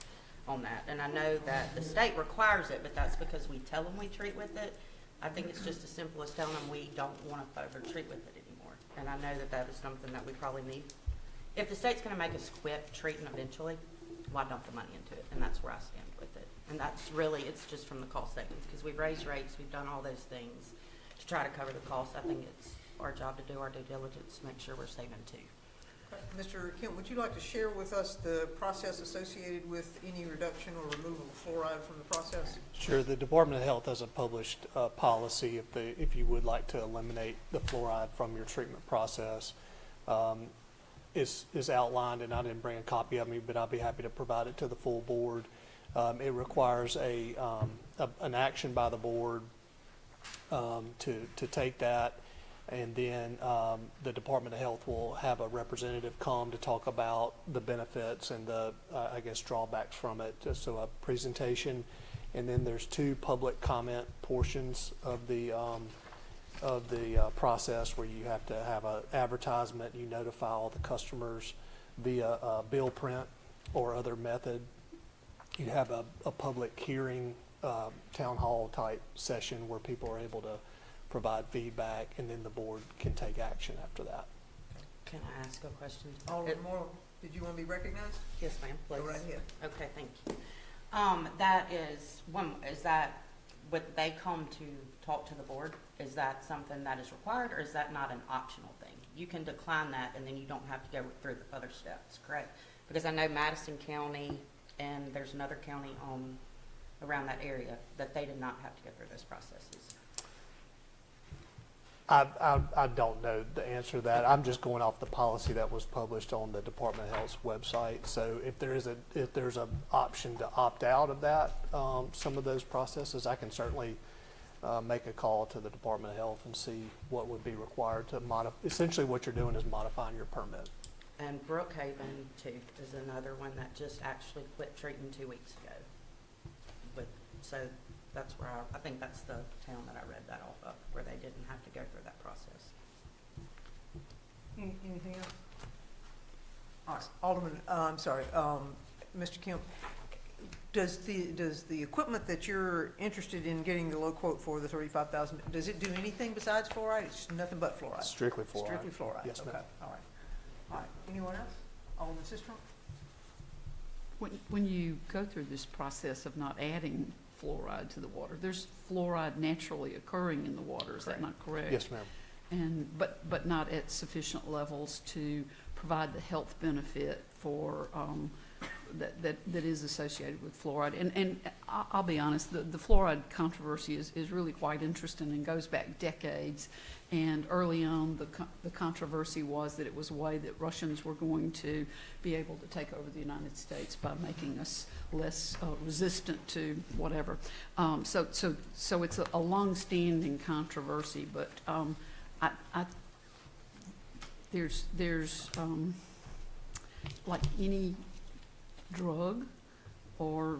on that. And I know that the state requires it, but that's because we tell them we treat with it. I think it's just as simple as telling them we don't want to further treat with it anymore. And I know that that is something that we probably need. If the state's gonna make us quit treating eventually, why dump the money into it? And that's where I stand with it. And that's really, it's just from the cost savings, because we've raised rates, we've done all those things to try to cover the cost. I think it's our job to do our due diligence to make sure we're saving too. Mr. Kemp, would you like to share with us the process associated with any reduction or removal of fluoride from the process? Sure. The Department of Health has a published policy if you would like to eliminate the fluoride from your treatment process. Is outlined, and I didn't bring a copy of me, but I'll be happy to provide it to the full board. It requires an action by the board to take that, and then the Department of Health will have a representative come to talk about the benefits and the, I guess, drawbacks from it. So a presentation, and then there's 2 public comment portions of the process where you have to have an advertisement. You notify all the customers via bill print or other method. You have a public hearing, town hall type session where people are able to provide feedback, and then the board can take action after that. Can I ask a question? Alderman Moore, did you want to be recognized? Yes, ma'am, please. Go right ahead. Okay, thank you. That is, would they come to talk to the board? Is that something that is required, or is that not an optional thing? You can decline that, and then you don't have to go through the other steps, correct? Because I know Madison County, and there's another county around that area, that they did not have to go through those processes. I don't know the answer to that. I'm just going off the policy that was published on the Department of Health's website. So if there's an option to opt out of that, some of those processes, I can certainly make a call to the Department of Health and see what would be required to modify. Essentially, what you're doing is modifying your permit. And Brookhaven too is another one that just actually quit treating 2 weeks ago. So that's where I think that's the town that I read that off of, where they didn't have to go through that process. Anything else? All right, Alderman, I'm sorry, Mr. Kemp, does the equipment that you're interested in getting the low quote for, the $35,000, does it do anything besides fluoride? It's nothing but fluoride? Strictly fluoride. Strictly fluoride? Yes, ma'am. Okay, all right. All right, anyone else? Alderman Sistrum? When you go through this process of not adding fluoride to the water, there's fluoride naturally occurring in the water, is that not correct? Yes, ma'am. And, but not at sufficient levels to provide the health benefit for, that is associated with fluoride. And I'll be honest, the fluoride controversy is really quite interesting and goes back decades. And early on, the controversy was that it was a way that Russians were going to be able to take over the United States by making us less resistant to whatever. So it's a long-standing controversy, but there's like any drug or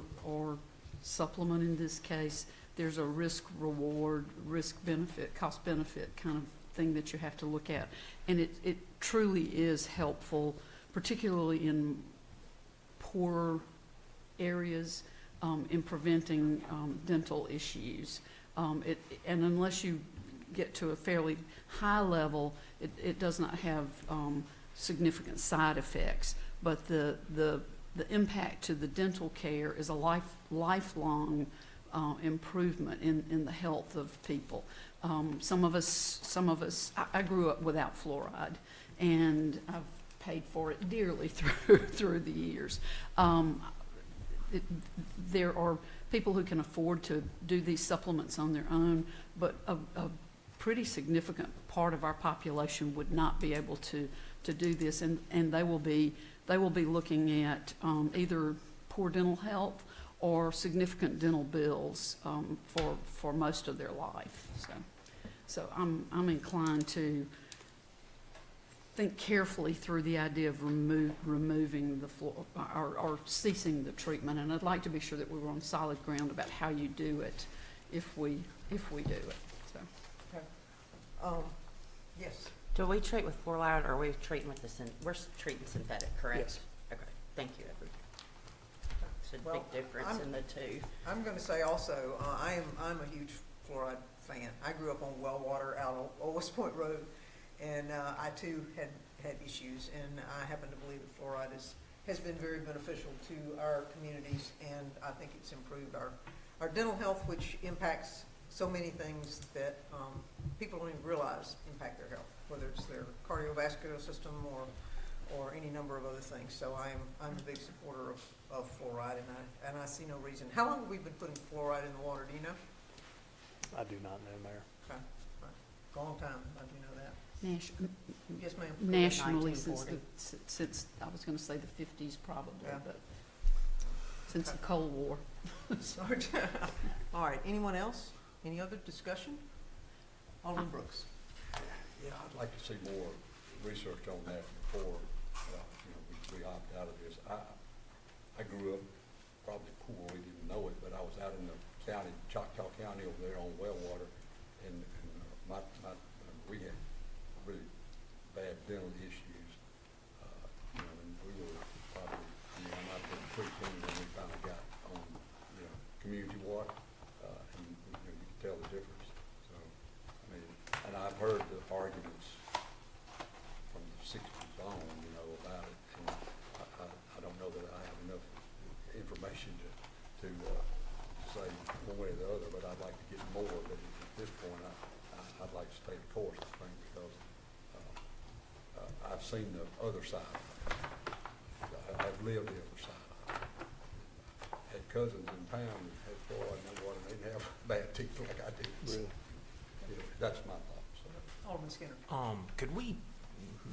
supplement in this case, there's a risk-reward, risk-benefit, cost-benefit kind of thing that you have to look at. And it truly is helpful, particularly in poor areas, in preventing dental issues. And unless you get to a fairly high level, it does not have significant side effects. But the impact to the dental care is a lifelong improvement in the health of people. Some of us, I grew up without fluoride, and I've paid for it dearly through the years. There are people who can afford to do these supplements on their own, but a pretty significant part of our population would not be able to do this, and they will be looking at either poor dental health or significant dental bills for most of their life. So I'm inclined to think carefully through the idea of removing the or ceasing the treatment, and I'd like to be sure that we were on solid ground about how you do it if we do it. So. Okay. Yes. Do we treat with fluoride, or are we treating with we're treating synthetic, correct? Yes. Okay, thank you, everybody. There's a Well, big difference in the two. I'm going to say also, I'm a huge fluoride fan. I grew up on well water out on Old West Point Road, and I too had issues, and I happen to believe that fluoride has been very beneficial to our communities, and I think it's improved our dental health, which impacts so many things that people don't even realize impact their health, whether it's their cardiovascular system or any number of other things. So I'm a big supporter of fluoride, and I see no reason. How long have we been putting fluoride in the water? Do you know? I do not know, Mayor. Okay, right. Long time. I do know that. Yes, ma'am. Nationally, since I was going to say the 50s probably, Yeah. but since the Cold War. Sorry. All right. Anyone else? Any other discussion? Alderman Brooks. Yeah, I'd like to see more research on that before, we opt out of this. I grew up probably poor, we didn't know it, but I was out in the county, Choctaw County over there on well water, and we had really bad dental issues, and we were probably, not pre-teen when we finally got on, community water, and you could tell the difference. So, and I've heard the arguments from the 60s on, about it, and I don't know that I have enough information to say one way or the other, but I'd like to get more. But at this point, I'd like to stay the course, I think, because I've seen the other side. I've lived the other side. Had cousins in town that had fluoride in their water, and they didn't have bad teeth like I did. Really? That's my thought. So. Alderman Skinner. Could we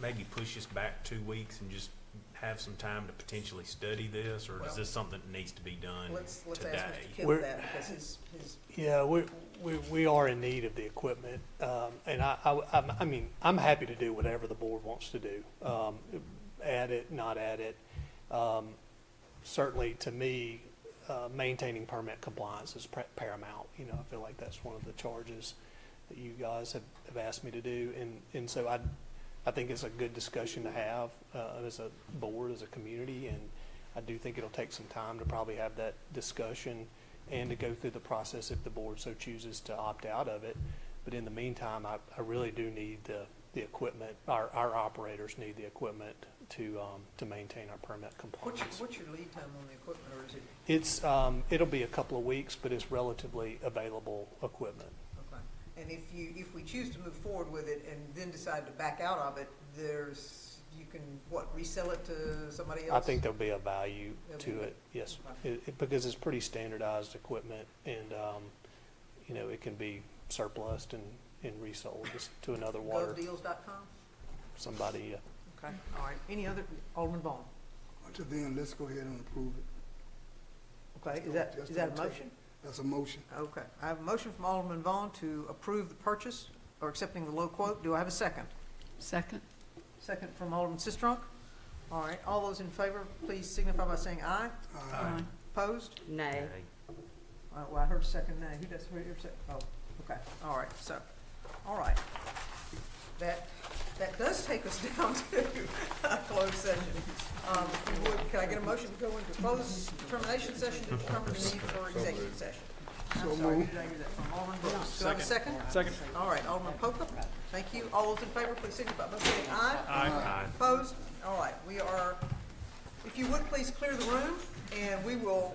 maybe push this back 2 weeks and just have some time to potentially study this, or is this something that needs to be done Let's today? ask Mr. Kemp that, because his Yeah, we are in need of the equipment, and I mean, I'm happy to do whatever the board wants to do. Add it, not add it. Certainly, to me, maintaining permit compliance is paramount. I feel like that's one of the charges that you guys have asked me to do, and so I think it's a good discussion to have as a board, as a community, and I do think it'll take some time to probably have that discussion and to go through the process if the board so chooses to opt out of it. But in the meantime, I really do need the equipment, our operators need the equipment to maintain our permit compliance. What's your lead time on the equipment, or is it? It's, it'll be a couple of weeks, but it's relatively available equipment. Okay. And if we choose to move forward with it and then decide to back out of it, you can, resell it to somebody else? I think there'll be a value There'll to be- it, yes. Okay. Because it's pretty standardized equipment and, it can be surplused and resold just to another water, GovDeals.com? somebody, Okay, all right. Any other, Alderman Vaughn? Until then, let's go ahead and approve it. Okay, is Just that a don't take motion? it. That's a motion. Okay, I have a motion from Alderman Vaughn to approve the purchase or accepting the low quote. Do I have a second? Second? Second from Alderman Sistrunk. All right, all those in favor, please signify by saying aye. Aye. Opposed? Nay. Well, I heard a second nay. Who does, who second? Oh, okay, all right, so, all right. That does take us down to a closed session. If you would, can I get a motion to go into closed determination session to determine the need for executive session? I'm sorry, who did I hear that from? Alderman Brooks. Do I have a second? Second. All right, Alderman Poca, thank you. All those in favor, please signify by saying aye. Aye. Opposed? All right, we are, if you would, please clear the room, and we will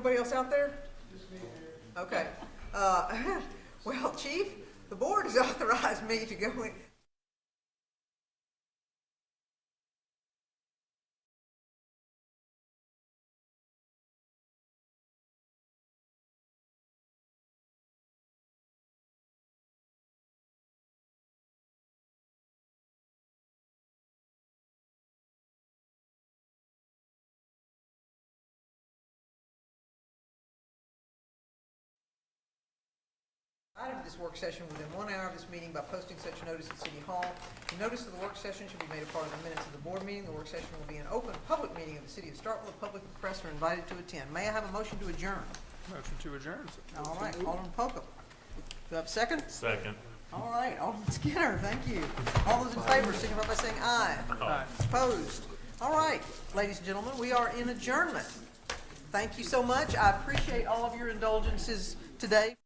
nobody else out there? Okay. Well, Chief, the board has authorized me to go in. Item this work session within 1 hour of this meeting by posting such notice at City Hall. The notice of the work session should be made a part of the minutes of the board meeting. The work session will be an open, public meeting of the City of Starkville. The public and press are invited to attend. May I have a motion to adjourn? Motion to adjourn. All right, Alderman Pokum. Do I have a second? Second. All right, Alderman Skinner, thank you. All those in favor, signify by saying aye. Aye. Opposed? All right, ladies and gentlemen, we are in adjournment. Thank you so much. I appreciate all of your indulgences today.